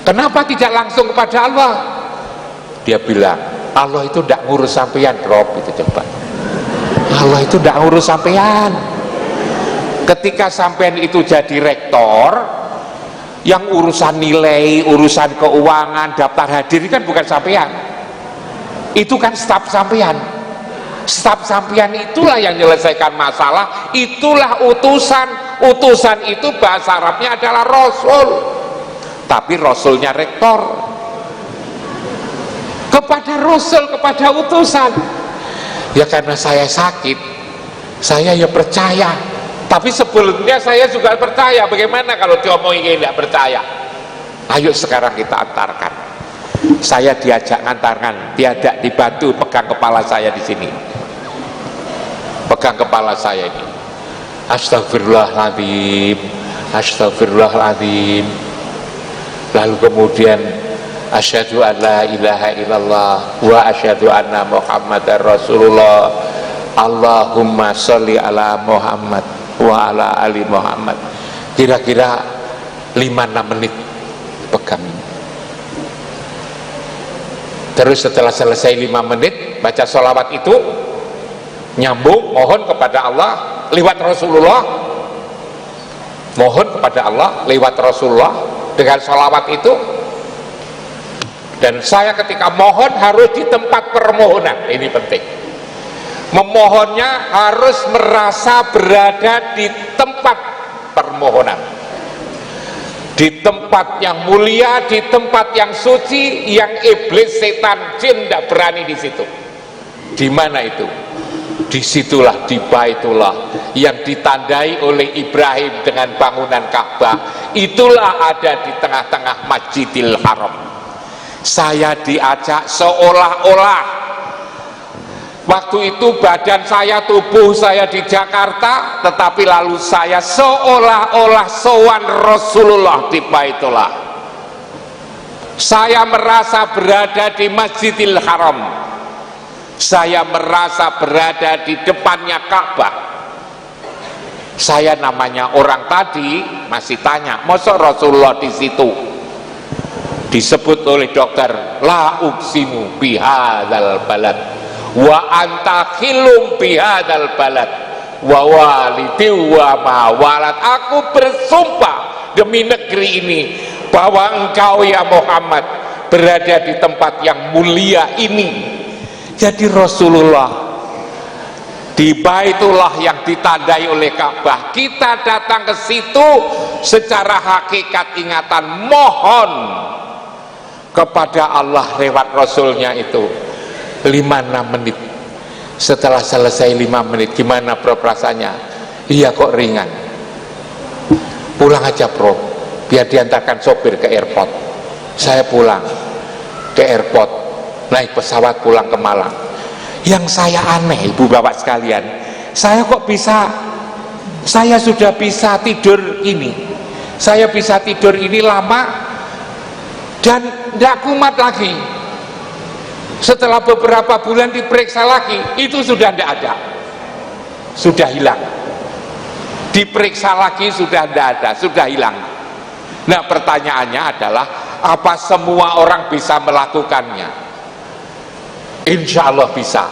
Kenapa tidak langsung kepada Allah? Dia bilang, Allah itu tidak ngurus sampean, Rob, itu coba. Allah itu tidak ngurus sampean. Ketika sampean itu jadi rektor, Yang urusan nilai, urusan keuangan, daftar hadir kan bukan sampean, itu kan staf sampean. Staf sampean itulah yang menyelesaikan masalah, itulah utusan. Utusan itu bahasa Arabnya adalah rasul, tapi rasulnya rektor kepada rasul, kepada utusan. Ya karena saya sakit, saya ya percaya. Tapi sebelumnya saya juga percaya. Bagaimana kalau diomongin tidak percaya? Ayo sekarang kita antarkan. Saya diajak antarkan, diajak dibantu pegang kepala saya di sini. Pegang kepala saya ini. Astagfirullahaladzim, astagfirullahaladzim. Lalu kemudian asyhadu an la ilaha illallah wa asyhadu anna Muhammadar Rasulullah. Allahumma sholli ala Muhammad wa ala ali Muhammad. Kira-kira 5-6 menit pegang. Terus setelah selesai 5 menit baca sholawat itu, nyambung mohon kepada Allah lewat Rasulullah, mohon kepada Allah lewat Rasulullah dengan sholawat itu. Dan saya ketika mohon harus di tempat permohonan, ini penting. Memohonnya harus merasa berada di tempat permohonan, di tempat yang mulia, di tempat yang suci, yang iblis, setan, jin tidak berani di situ. Di mana itu? Disitulah di Baitullah yang ditandai oleh Ibrahim dengan bangunan Ka'bah. Itulah ada di tengah-tengah Masjidil Haram. Saya diajak seolah-olah waktu itu badan saya, tubuh saya di Jakarta, tetapi lalu saya seolah-olah sowan Rasulullah di Baitullah. Saya merasa berada di Masjidil Haram, saya merasa berada di depannya Ka'bah. Saya namanya orang tadi masih tanya, masa Rasulullah di situ? Disebut oleh dokter, la uqsimu bihadzal balad wa anta khilum bihadzal balad wa walidi wa ma walad. Aku bersumpah demi negeri ini bahwa engkau ya Muhammad berada di tempat yang mulia ini. Jadi Rasulullah di Baitullah yang ditandai oleh Ka'bah, kita datang ke situ secara hakikat ingatan mohon kepada Allah lewat Rasulnya itu 5-6 menit. Setelah selesai 5 menit, gimana bro perasaannya? Iya kok ringan. Pulang aja bro, biar diantarkan sopir ke airport. Saya pulang ke airport, naik pesawat pulang ke Malang. Yang saya aneh ibu bapak sekalian, saya sudah bisa tidur ini, saya bisa tidur ini lama dan tidak kumat lagi. Setelah beberapa bulan diperiksa lagi, itu sudah tidak ada, sudah hilang. Diperiksa lagi sudah tidak ada, sudah hilang. Nah pertanyaannya adalah, apa semua orang bisa melakukannya? Insya Allah bisa.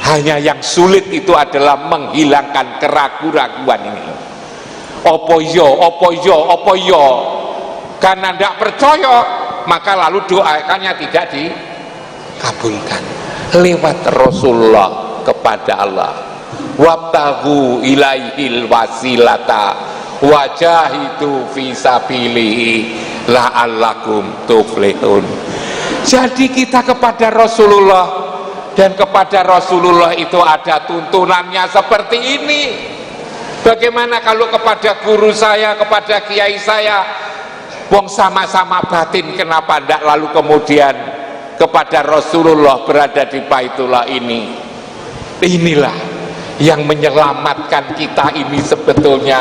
Hanya yang sulit itu adalah menghilangkan keraguan-keraguan ini. Opo yo, karena tidak percaya, maka lalu doakannya tidak dikabulkan. Lewat Rasulullah kepada Allah, wabtaghu ilaihil wasilata wajahidu fisabilihi la'allakum tuflihun. Jadi kita kepada Rasulullah, dan kepada Rasulullah itu ada tuntunannya seperti ini. Bagaimana kalau kepada guru saya, kepada kiai saya, wong sama-sama batin, kenapa tidak lalu kemudian kepada Rasulullah berada di Baitullah ini? Inilah yang menyelamatkan kita ini sebetulnya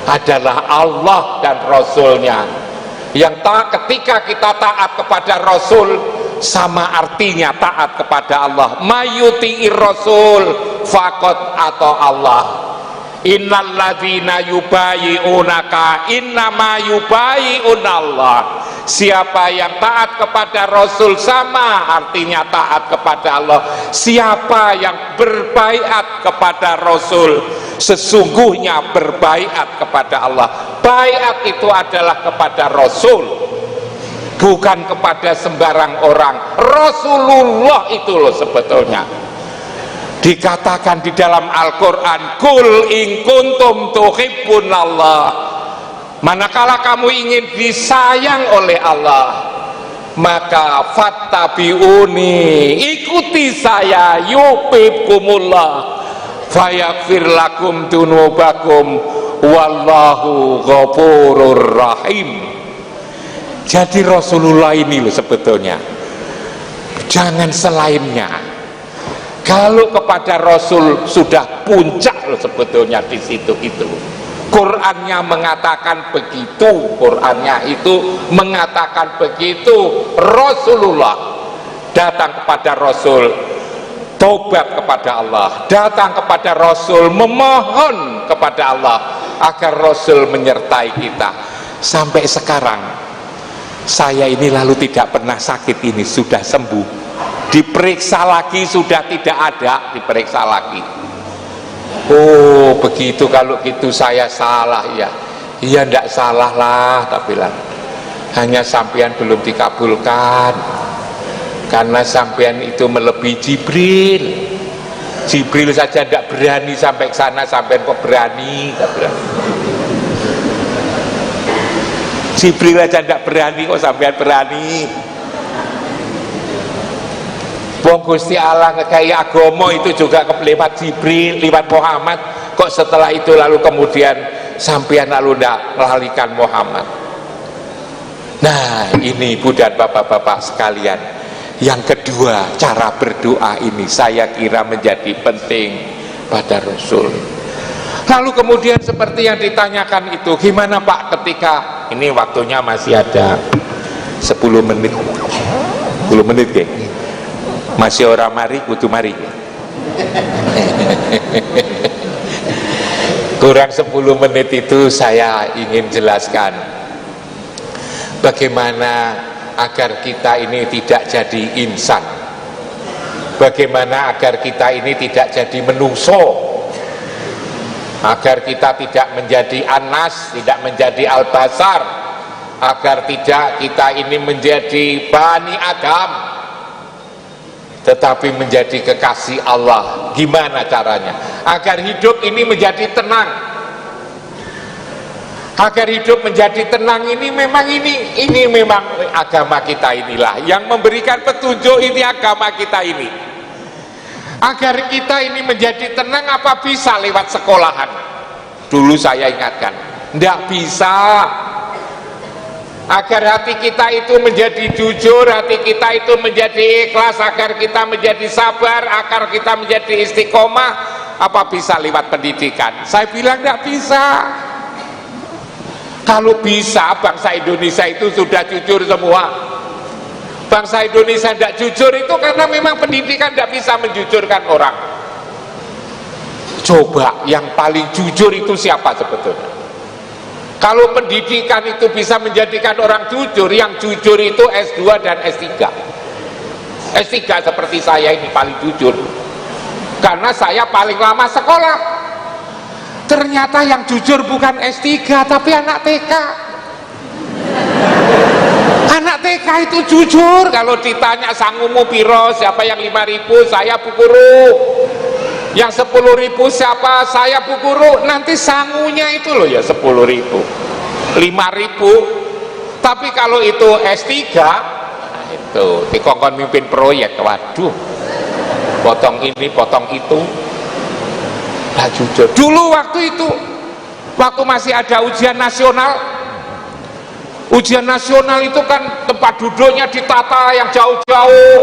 adalah Allah dan Rasulnya. Yang ketika kita taat kepada Rasul, sama artinya taat kepada Allah. Mayuti'ir Rasul faqad atau Allah. Innal ladzina yubayyi'unaka innama yubayyi'unallah. Siapa yang taat kepada Rasul sama artinya taat kepada Allah. Siapa yang berbaiat kepada Rasul sesungguhnya berbaiat kepada Allah, baiat itu adalah kepada Rasul, bukan kepada sembarang orang. Rasulullah itu loh sebetulnya. Dikatakan di dalam Al-Quran, kul in kuntum tuhibbunallah, manakala kamu ingin disayang oleh Allah, maka fattabi'uni, ikuti saya, yuhibbukumullah fayaghfir lakum dunubakum wallahu ghafurur rahim. Jadi Rasulullah ini loh sebetulnya, jangan selainnya. Kalau kepada Rasul sudah puncak loh sebetulnya di situ itu. Qurannya mengatakan begitu, Qurannya itu mengatakan begitu. Rasulullah datang kepada Rasul, tobat kepada Allah, datang kepada Rasul, memohon kepada Allah agar Rasul menyertai kita. Sampai sekarang saya ini lalu tidak pernah sakit, ini sudah sembuh, diperiksa lagi sudah tidak ada, diperiksa lagi. Oh begitu, kalau gitu saya salah ya. Iya tidak salah lah, tak bilang, hanya sampean belum dikabulkan karena sampean itu melebihi Jibril. Jibril saja tidak berani sampai ke sana, sampean kok berani, tak bilang. Jibril aja tidak berani, kok sampean berani. Wong Gusti Allah ngekai agama itu juga lewat Jibril, lewat Muhammad. Kok setelah itu lalu kemudian sampean lalu ndak melalikan Muhammad? Nah ini ibu dan bapak-bapak sekalian, yang kedua, cara berdoa ini saya kira menjadi penting pada Rasul. Lalu kemudian seperti yang ditanyakan itu, gimana Pak ketika ini waktunya masih ada 10 menit 10 menit ke? Masih orang mari, kudu mari. Kurang 10 menit itu saya ingin jelaskan bagaimana agar kita ini tidak jadi insan, bagaimana agar kita ini tidak jadi menungso, agar kita tidak menjadi Anas, tidak menjadi Al-Basar, agar tidak kita ini menjadi Bani Adam, tetapi menjadi kekasih Allah. Gimana caranya? Agar hidup ini menjadi tenang. Agar hidup menjadi tenang ini memang agama kita inilah yang memberikan petunjuk, ini agama kita ini. Agar kita ini menjadi tenang, apa bisa lewat sekolahan? Dulu saya ingatkan, tidak bisa. Agar hati kita itu menjadi jujur, hati kita itu menjadi ikhlas, agar kita menjadi sabar, agar kita menjadi istiqomah, apa bisa lewat pendidikan? Saya bilang tidak bisa. Kalau bisa, bangsa Indonesia itu sudah jujur semua. Bangsa Indonesia tidak jujur itu karena memang pendidikan tidak bisa menjujurkan orang. Coba yang paling jujur itu siapa sebetulnya? Kalau pendidikan itu bisa menjadikan orang jujur, yang jujur itu S2 dan S3. S3 seperti saya ini paling jujur, karena saya paling lama sekolah. Ternyata yang jujur bukan S3 tapi anak TK. Anak TK itu jujur, kalau ditanya sangumu piro, siapa yang 5.000, saya Bu Guru. Yang 10.000 siapa, saya Bu Guru. Nanti sangunya itu loh ya 10.000, 5.000. Tapi kalau itu S3, nah itu dikongkon mimpin proyek, waduh, potong ini potong itu. Nah jujur, dulu waktu itu, waktu masih ada ujian nasional itu kan tempat duduknya ditata yang jauh-jauh.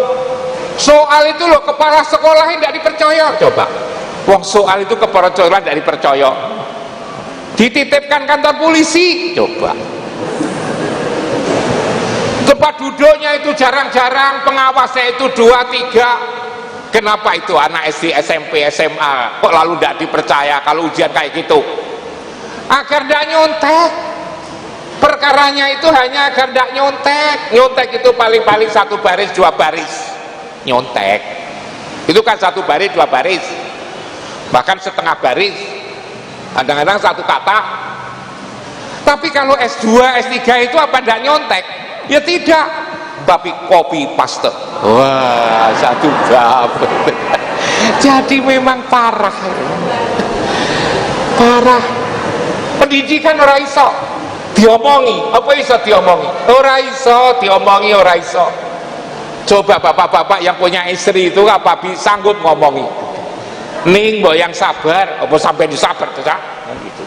Soal itu loh kepala sekolahnya tidak dipercaya. Coba, wong soal itu kepala sekolah tidak dipercaya, dititipkan kantor polisi. Coba, tempat duduknya itu jarang-jarang, pengawasnya itu 2-3. Kenapa itu anak SD, SMP, SMA kok lalu tidak dipercaya kalau ujian kayak gitu? Agar tidak nyontek. Perkaranya itu hanya agar tidak nyontek. Nyontek itu paling-paling 1 baris 2 baris. Nyontek itu kan 1 baris 2 baris, bahkan setengah baris. kadang-kadang satu kata. Tapi kalau S2, S3 itu apa tidak nyontek? Ya tidak, tapi copy paste. Wah, satu bab. Jadi memang parah. Parah. Pendidikan ora iso diomongi, apa iso diomongi? Ora iso diomongi, ora iso. Coba bapak-bapak yang punya istri itu apa bisa sanggup ngomongi? Ning mbok yang sabar, apa sampai disabar tuh gitu.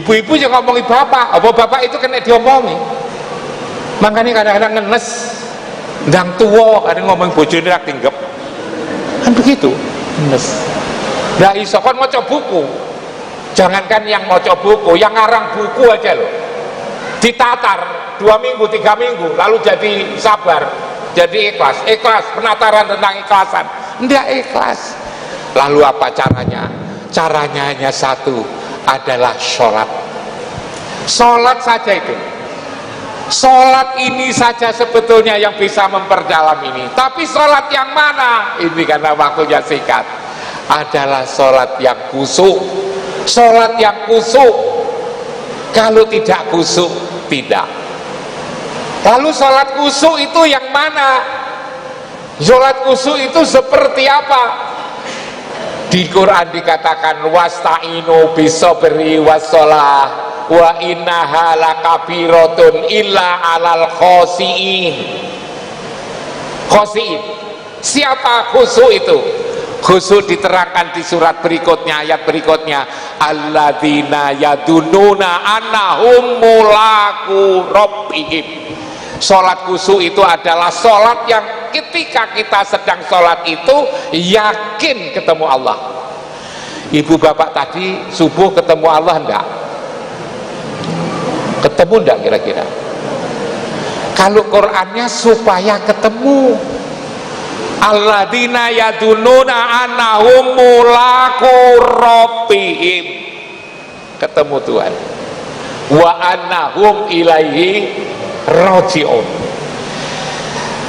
Ibu-ibu yang ngomongi bapak, apa bapak itu kena diomongi. Makanya kadang-kadang ngenes ndang tua, kadang ngomong bojone rak tinggep. Kan begitu, ngenes. Ndak iso kon maca buku. Jangankan yang maca buku, yang ngarang buku aja loh. Ditatar 2 minggu, 3 minggu, lalu jadi sabar, jadi ikhlas. Ikhlas, penataran tentang ikhlasan. Ndak ikhlas. Lalu apa caranya? Caranya hanya satu, adalah sholat. Sholat saja itu. Sholat ini saja sebetulnya yang bisa memperdalam ini. Tapi sholat yang mana? Ini karena waktunya singkat. Adalah sholat yang khusyuk. Sholat yang khusyuk. Kalau tidak khusyuk, tidak. Lalu sholat khusyuk itu yang mana? Sholat khusyuk itu seperti apa? Di Quran dikatakan wasta'inu bisabri wassalah wa innaha lakabiratun illa alal khosiin. Khosiin, siapa khusyuk itu? Khusyuk diterangkan di surat berikutnya, ayat berikutnya, alladzina yadununa annahum mulaku rabbihim. Sholat khusyuk itu adalah sholat yang ketika kita sedang sholat itu yakin ketemu Allah. Ibu bapak tadi subuh ketemu Allah enggak? Ketemu enggak kira-kira? Kalau Qur'annya supaya ketemu. Alladzina yadununa annahum mulaku rabbihim, ketemu Tuhan. Wa annahum ilaihi raji'un.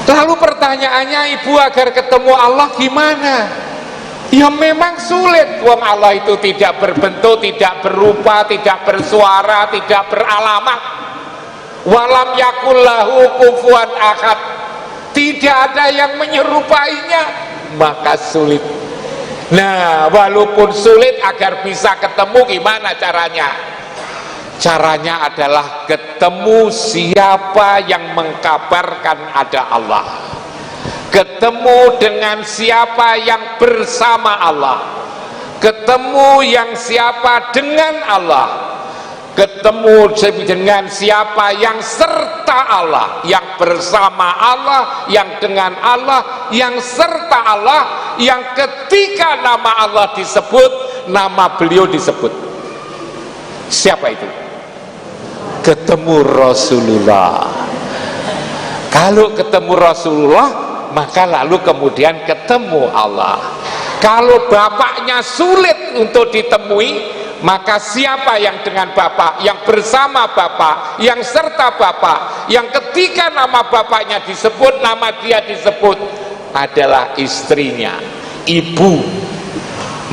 Lalu pertanyaannya, ibu agar ketemu Allah gimana? Ya memang sulit. Wong Allah itu tidak berbentuk, tidak berupa, tidak bersuara, tidak beralamat. Walam yakullahu kufuwan ahad. Tidak ada yang menyerupainya, maka sulit. Nah, walaupun sulit, agar bisa ketemu gimana caranya? Caranya adalah ketemu siapa yang mengkabarkan ada Allah, ketemu dengan siapa yang bersama Allah, ketemu yang siapa dengan Allah, ketemu dengan siapa yang serta Allah, yang bersama Allah, yang dengan Allah, yang serta Allah, yang ketika nama Allah disebut, nama beliau disebut. Siapa itu? Ketemu Rasulullah. Kalau ketemu Rasulullah, maka lalu kemudian ketemu Allah. Kalau bapaknya sulit untuk ditemui, maka siapa yang dengan bapak, yang bersama bapak, yang serta bapak, yang ketika nama bapaknya disebut, nama dia disebut adalah istrinya, ibu,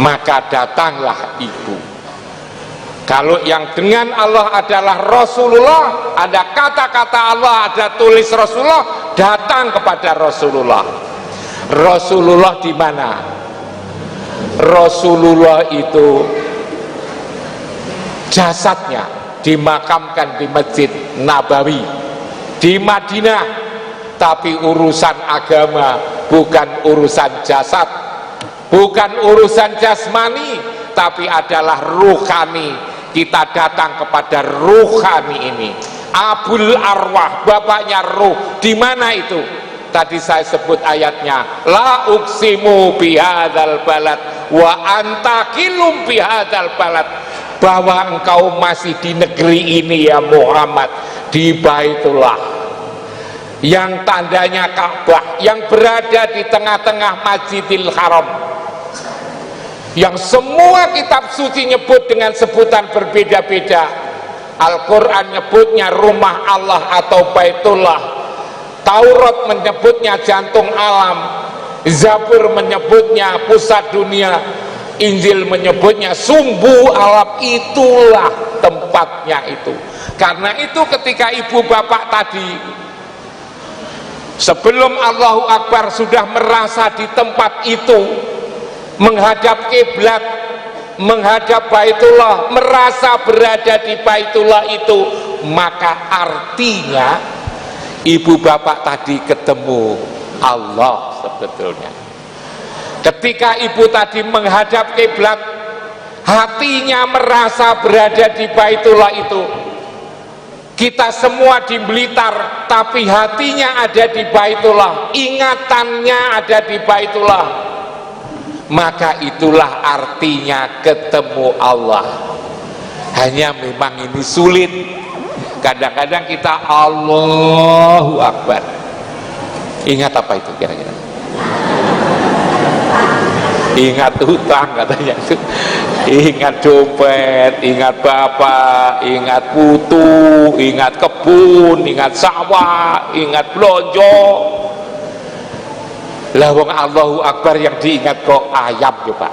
maka datanglah ibu. Kalau yang dengan Allah adalah Rasulullah, ada kata-kata Allah, ada tulis Rasulullah, datang kepada Rasulullah. Rasulullah di mana? Rasulullah itu jasadnya dimakamkan di Masjid Nabawi di Madinah, tapi urusan agama bukan urusan jasad, bukan urusan jasmani, tapi adalah ruhani. Kita datang kepada ruhani ini. Abul arwah, bapaknya ruh. Di mana itu? Tadi saya sebut ayatnya, la uqsimu bihadzal balad wa anta kilum bihadzal balad, bahwa engkau masih di negeri ini ya Muhammad, di Baitullah yang tandanya Ka'bah, yang berada di tengah-tengah Masjidil Haram, yang semua kitab suci nyebut dengan sebutan berbeda-beda. Al-Quran nyebutnya rumah Allah atau Baitullah, Taurat menyebutnya jantung alam, Zabur menyebutnya pusat dunia, Injil menyebutnya sumbu alam, itulah tempatnya itu. Karena itu ketika ibu bapak tadi sebelum Allahu Akbar sudah merasa di tempat itu, menghadap kiblat, menghadap Baitullah, merasa berada di Baitullah itu, maka artinya ibu bapak tadi ketemu Allah sebetulnya. Ketika ibu tadi menghadap kiblat, hatinya merasa berada di Baitullah itu. Kita semua di Blitar, tapi hatinya ada di Baitullah, ingatannya ada di Baitullah. Maka itulah artinya ketemu Allah. Hanya memang ini sulit. Kadang-kadang kita Allahu Akbar, ingat apa itu kira-kira? Ingat hutang katanya, ingat dompet, ingat bapak, ingat putu, ingat kebun, ingat sawah, ingat blonjo. Lah wong Allahu Akbar yang diingat kok ayam coba.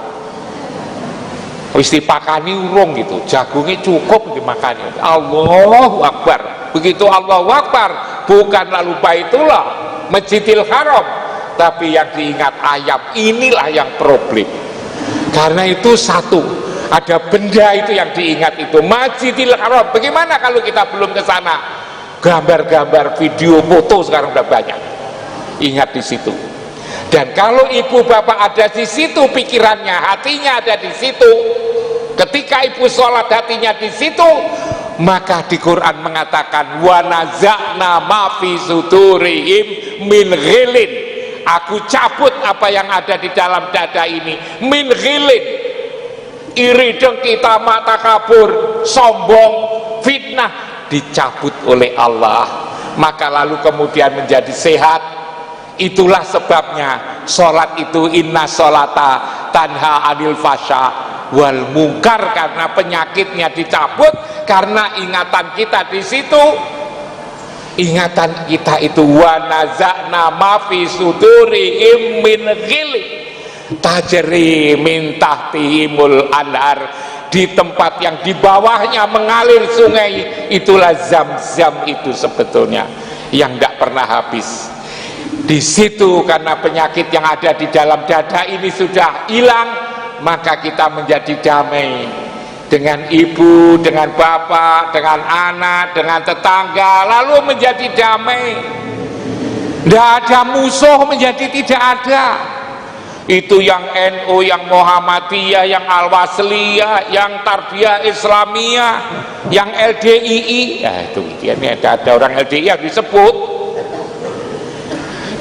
Wis dipakani urung gitu, jagungnya cukup dimakani. Allahu Akbar. Begitu Allahu Akbar, bukan lalu Baitullah, Masjidil Haram, tapi yang diingat ayam. Inilah yang problem. Karena itu satu, ada benda itu yang diingat itu, Masjidil Haram. Bagaimana kalau kita belum ke sana? Gambar-gambar, video, foto sekarang udah banyak. Ingat di situ. Dan kalau ibu bapak ada di situ, pikirannya, hatinya ada di situ, ketika ibu sholat hatinya di situ, maka di Quran mengatakan wa naza'na ma fi sudurihim min ghilin, aku cabut apa yang ada di dalam dada ini, min ghilin, iri dengki, tamak, takabur, sombong, fitnah, dicabut oleh Allah, maka lalu kemudian menjadi sehat. Itulah sebabnya sholat itu inna sholata tanha anil fasya wal mungkar, karena penyakitnya dicabut, karena ingatan kita di situ, ingatan kita itu wa naza'na ma fi sudurihim min ghilli tajri min tahtihimul anhar, di tempat yang di bawahnya mengalir sungai, itulah Zam-Zam itu sebetulnya yang tidak pernah habis. Di situ karena penyakit yang ada di dalam dada ini sudah hilang, maka kita menjadi damai dengan ibu, dengan bapak, dengan anak, dengan tetangga, lalu menjadi damai. Tidak ada musuh, menjadi tidak ada. Itu yang NU, yang Muhammadiyah, yang Al-Wasliyah, yang Tarbiyah Islamiyah, yang LDII. Ya itu ini ada orang LDI yang disebut.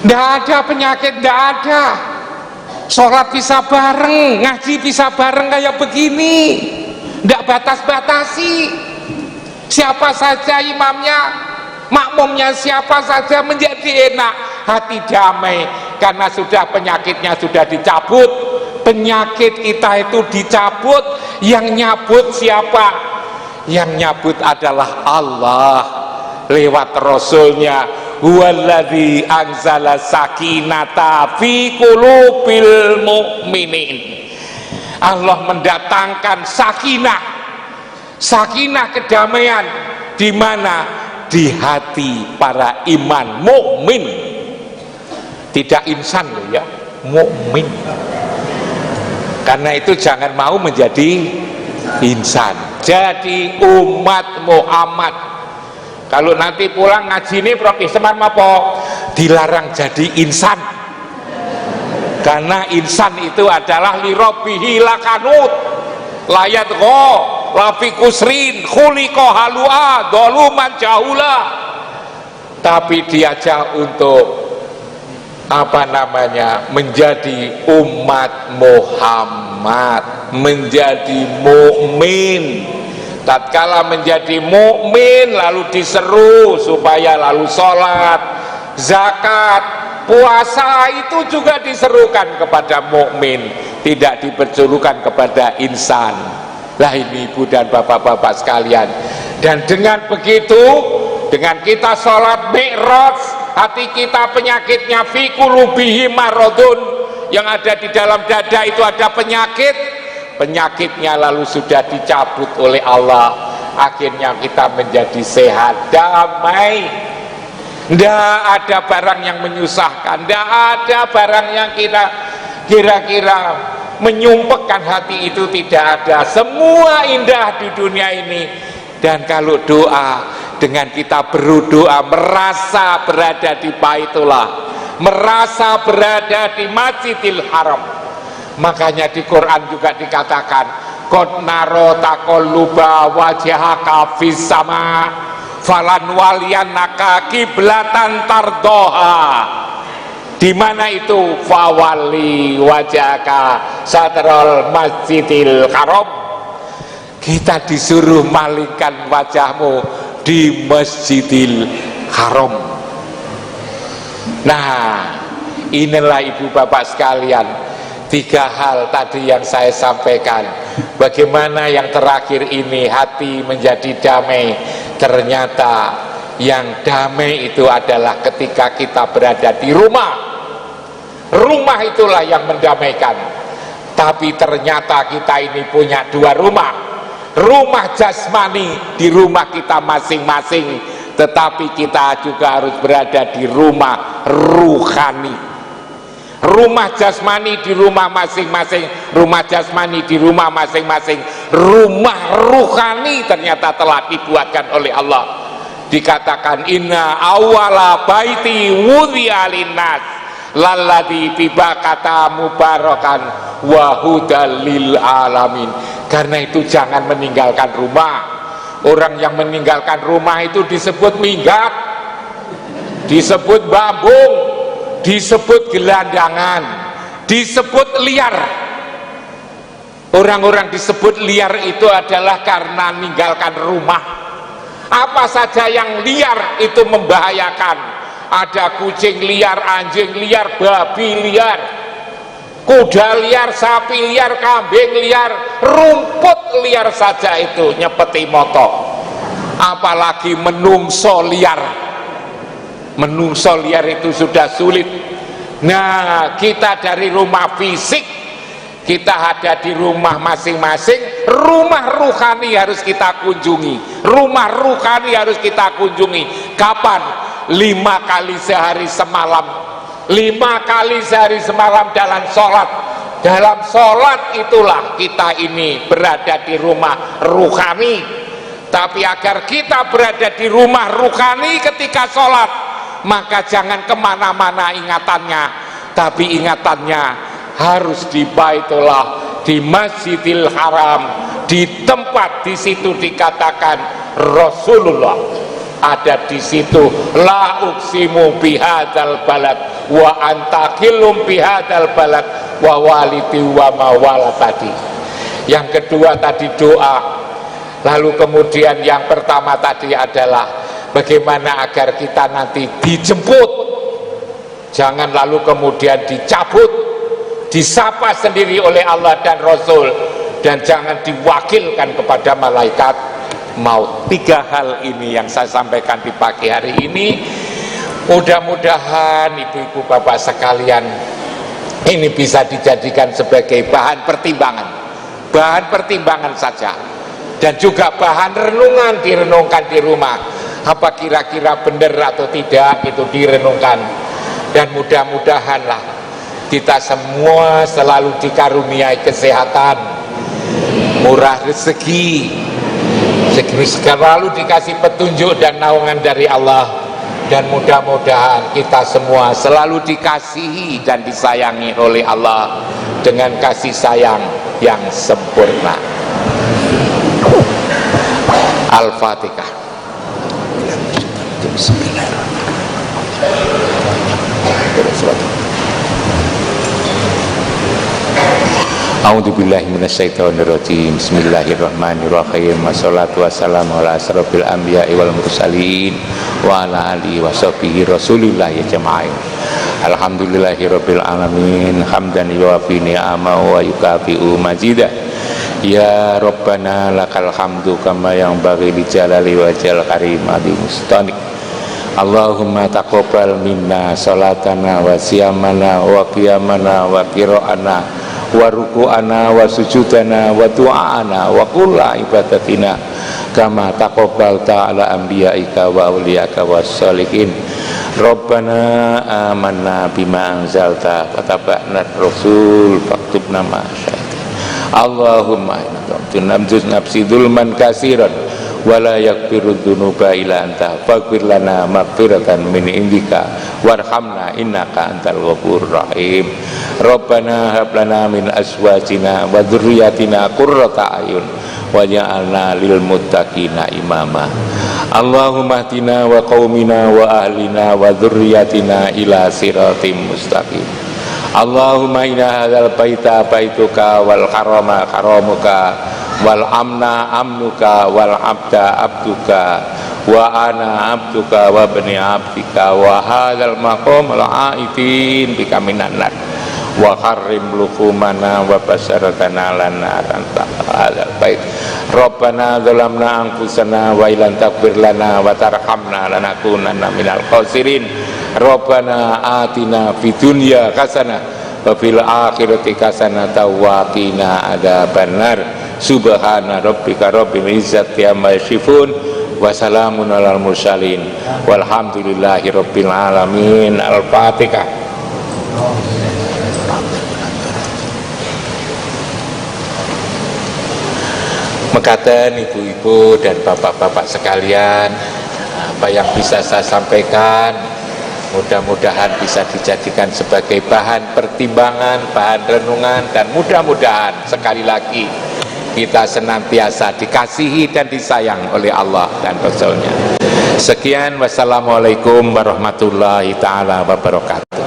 Tidak ada penyakit, tidak ada. Sholat bisa bareng, ngaji bisa bareng kayak begini, tidak batas-batasi. Siapa saja imamnya, makmumnya siapa saja menjadi enak, hati damai, karena sudah penyakitnya sudah dicabut. Penyakit kita itu dicabut. Yang nyabut siapa? Yang nyabut adalah Allah lewat Rasulnya. Huwallazi anzala sakinata fi qulubil mu'minin. Allah mendatangkan sakinah, sakinah kedamaian di mana? Di hati para iman mukmin. Tidak insan loh ya, mukmin. Karena itu jangan mau menjadi insan. Jadi umat Muhammad. Kalau nanti pulang ngaji ini Prof. Semar Mapo dilarang jadi insan, karena insan itu adalah lirabbihi lakanut layat go lafi kusrin khuliqa halua doluman jahula, tapi diajak untuk apa namanya, menjadi umat Muhammad, menjadi mukmin. Tatkala menjadi mukmin lalu diseru supaya lalu sholat, zakat, puasa itu juga diserukan kepada mukmin, tidak diperjurukan kepada insan. Lah ini ibu dan bapak-bapak sekalian. Dan dengan begitu, dengan kita sholat mi'raj, hati kita penyakitnya fi qulubihi maradun, yang ada di dalam dada itu ada penyakit, penyakitnya lalu sudah dicabut oleh Allah, akhirnya kita menjadi sehat, damai. Tidak ada barang yang menyusahkan, tidak ada barang yang kira-kira menyumpekkan hati, itu tidak ada. Semua indah di dunia ini. Dan kalau doa, dengan kita berdoa merasa berada di Baitullah, merasa berada di Masjidil Haram, makanya di Quran juga dikatakan qad naro taqalluba wajhaka fis sama falan waliyannaka kiblatan tardoha. Di mana itu? Fawali wajhaka satrul Masjidil Haram. Kita disuruh malingkan wajahmu di Masjidil Haram. Nah, inilah ibu bapak sekalian, 3 hal tadi yang saya sampaikan. Bagaimana yang terakhir ini hati menjadi damai. Ternyata yang damai itu adalah ketika kita berada di rumah. Rumah itulah yang mendamaikan. Tapi ternyata kita ini punya 2 rumah. Rumah jasmani di rumah kita masing-masing, tetapi kita juga harus berada di rumah ruhani. Rumah jasmani di rumah masing-masing, rumah jasmani di rumah masing-masing, rumah ruhani ternyata telah dibuatkan oleh Allah. Dikatakan inna awwala baiti wudi'a linnas lalladzi bibakata mubarakan wa hudal lil alamin. Karena itu jangan meninggalkan rumah. Orang yang meninggalkan rumah itu disebut minggat, disebut babung, disebut gelandangan, disebut liar. Orang-orang disebut liar itu adalah karena meninggalkan rumah. Apa saja yang liar itu membahayakan. Ada kucing liar, anjing liar, babi liar, kuda liar, sapi liar, kambing liar, rumput liar saja itu nyepeti moto. Apalagi menungso liar. Menungso liar itu sudah sulit. Nah, kita dari rumah fisik, kita ada di rumah masing-masing. Rumah ruhani harus kita kunjungi. Rumah ruhani harus kita kunjungi. Kapan? 5 kali sehari semalam. 5 kali sehari semalam dalam sholat. Dalam sholat itulah kita ini berada di rumah ruhani. Tapi agar kita berada di rumah ruhani ketika sholat, maka jangan kemana-mana ingatannya, tapi ingatannya harus di Baitullah, di Masjidil Haram, di tempat di situ dikatakan Rasulullah ada di situ. La uqsimu bihadzal balad wa anta qillum bihadzal balad wa walidi wa mawala tadi. Yang kedua tadi doa. Lalu kemudian yang pertama tadi adalah bagaimana agar kita nanti dijemput. Jangan lalu kemudian dicabut, disapa sendiri oleh Allah dan Rasul, dan jangan diwakilkan kepada malaikat maut. 3 hal ini yang saya sampaikan di pagi hari ini. Mudah-mudahan ibu-ibu bapak sekalian ini bisa dijadikan sebagai bahan pertimbangan saja, dan juga bahan renungan, direnungkan di rumah. Apa kira-kira benar atau tidak itu direnungkan. Dan mudah-mudahanlah kita semua selalu dikaruniai kesehatan, murah rezeki, selalu dikasih petunjuk dan naungan dari Allah, dan mudah-mudahan kita semua selalu dikasihi dan disayangi oleh Allah dengan kasih sayang yang sempurna. Al-Fatihah. A'udzubillahi minasyaitonirrajim. Bismillahirrahmanirrahim. Wassalatu wassalamu ala asrofil anbiya'i wal mursalin wa ala alihi wa sahbihi rasulillahi jama'in. Alhamdulillahirabbil alamin, hamdan yuwafi ni'amahu wa yukafi'u majidah. Ya Rabbana lakal hamdu kama yang bagi li jalali wajhal karim adi mustanik. Allahumma taqabbal minna salatana wa siyamana wa qiyamana wa qira'ana wa ruku'ana wa sujudana wa du'ana wa kulla ibadatina kama taqabbalta ala anbiya'ika wa awliya'ika wa sholihin. Rabbana amanna bima anzalta wa taba'na rasul faktubna ma'asyaitin. Allahumma inna nafsi dzulman katsiran wa la yaghfiru dzunuba illa anta faghfir lana maghfiratan min indika warhamna innaka antal ghafurur rahim. Rabbana hab lana min azwajina wa dzurriyyatina qurrata a'yun waj'alna lil muttaqina imama. Allahumma hdina wa qaumina wa ahlina wa dzurriyyatina ila siratim mustaqim. Allahumma inna hadzal baita baituka wal harama haramuka wal amna amnuka wal abda abduka wa ana abduka wa bani abdika wa hadzal maqam al aitin bika minan nar wa harrim lukumana wa basyaratana lana anta hadzal bait. Rabbana zalamna anfusana wa illam taghfir lana wa tarhamna lanakunanna minal khasirin. Rabbana atina fid dunya hasanah wa fil akhirati hasanah wa qina adzabannar. Subhana rabbika rabbil izzati amma yasifun wa salamun alal mursalin walhamdulillahi rabbil alamin. Al-Fatihah. Mekaten ibu-ibu dan bapak-bapak sekalian, apa yang bisa saya sampaikan mudah-mudahan bisa dijadikan sebagai bahan pertimbangan, bahan renungan, dan mudah-mudahan sekali lagi kita senantiasa dikasihi dan disayang oleh Allah dan Rasul-Nya. Sekian, wassalamualaikum warahmatullahi ta'ala wabarakatuh.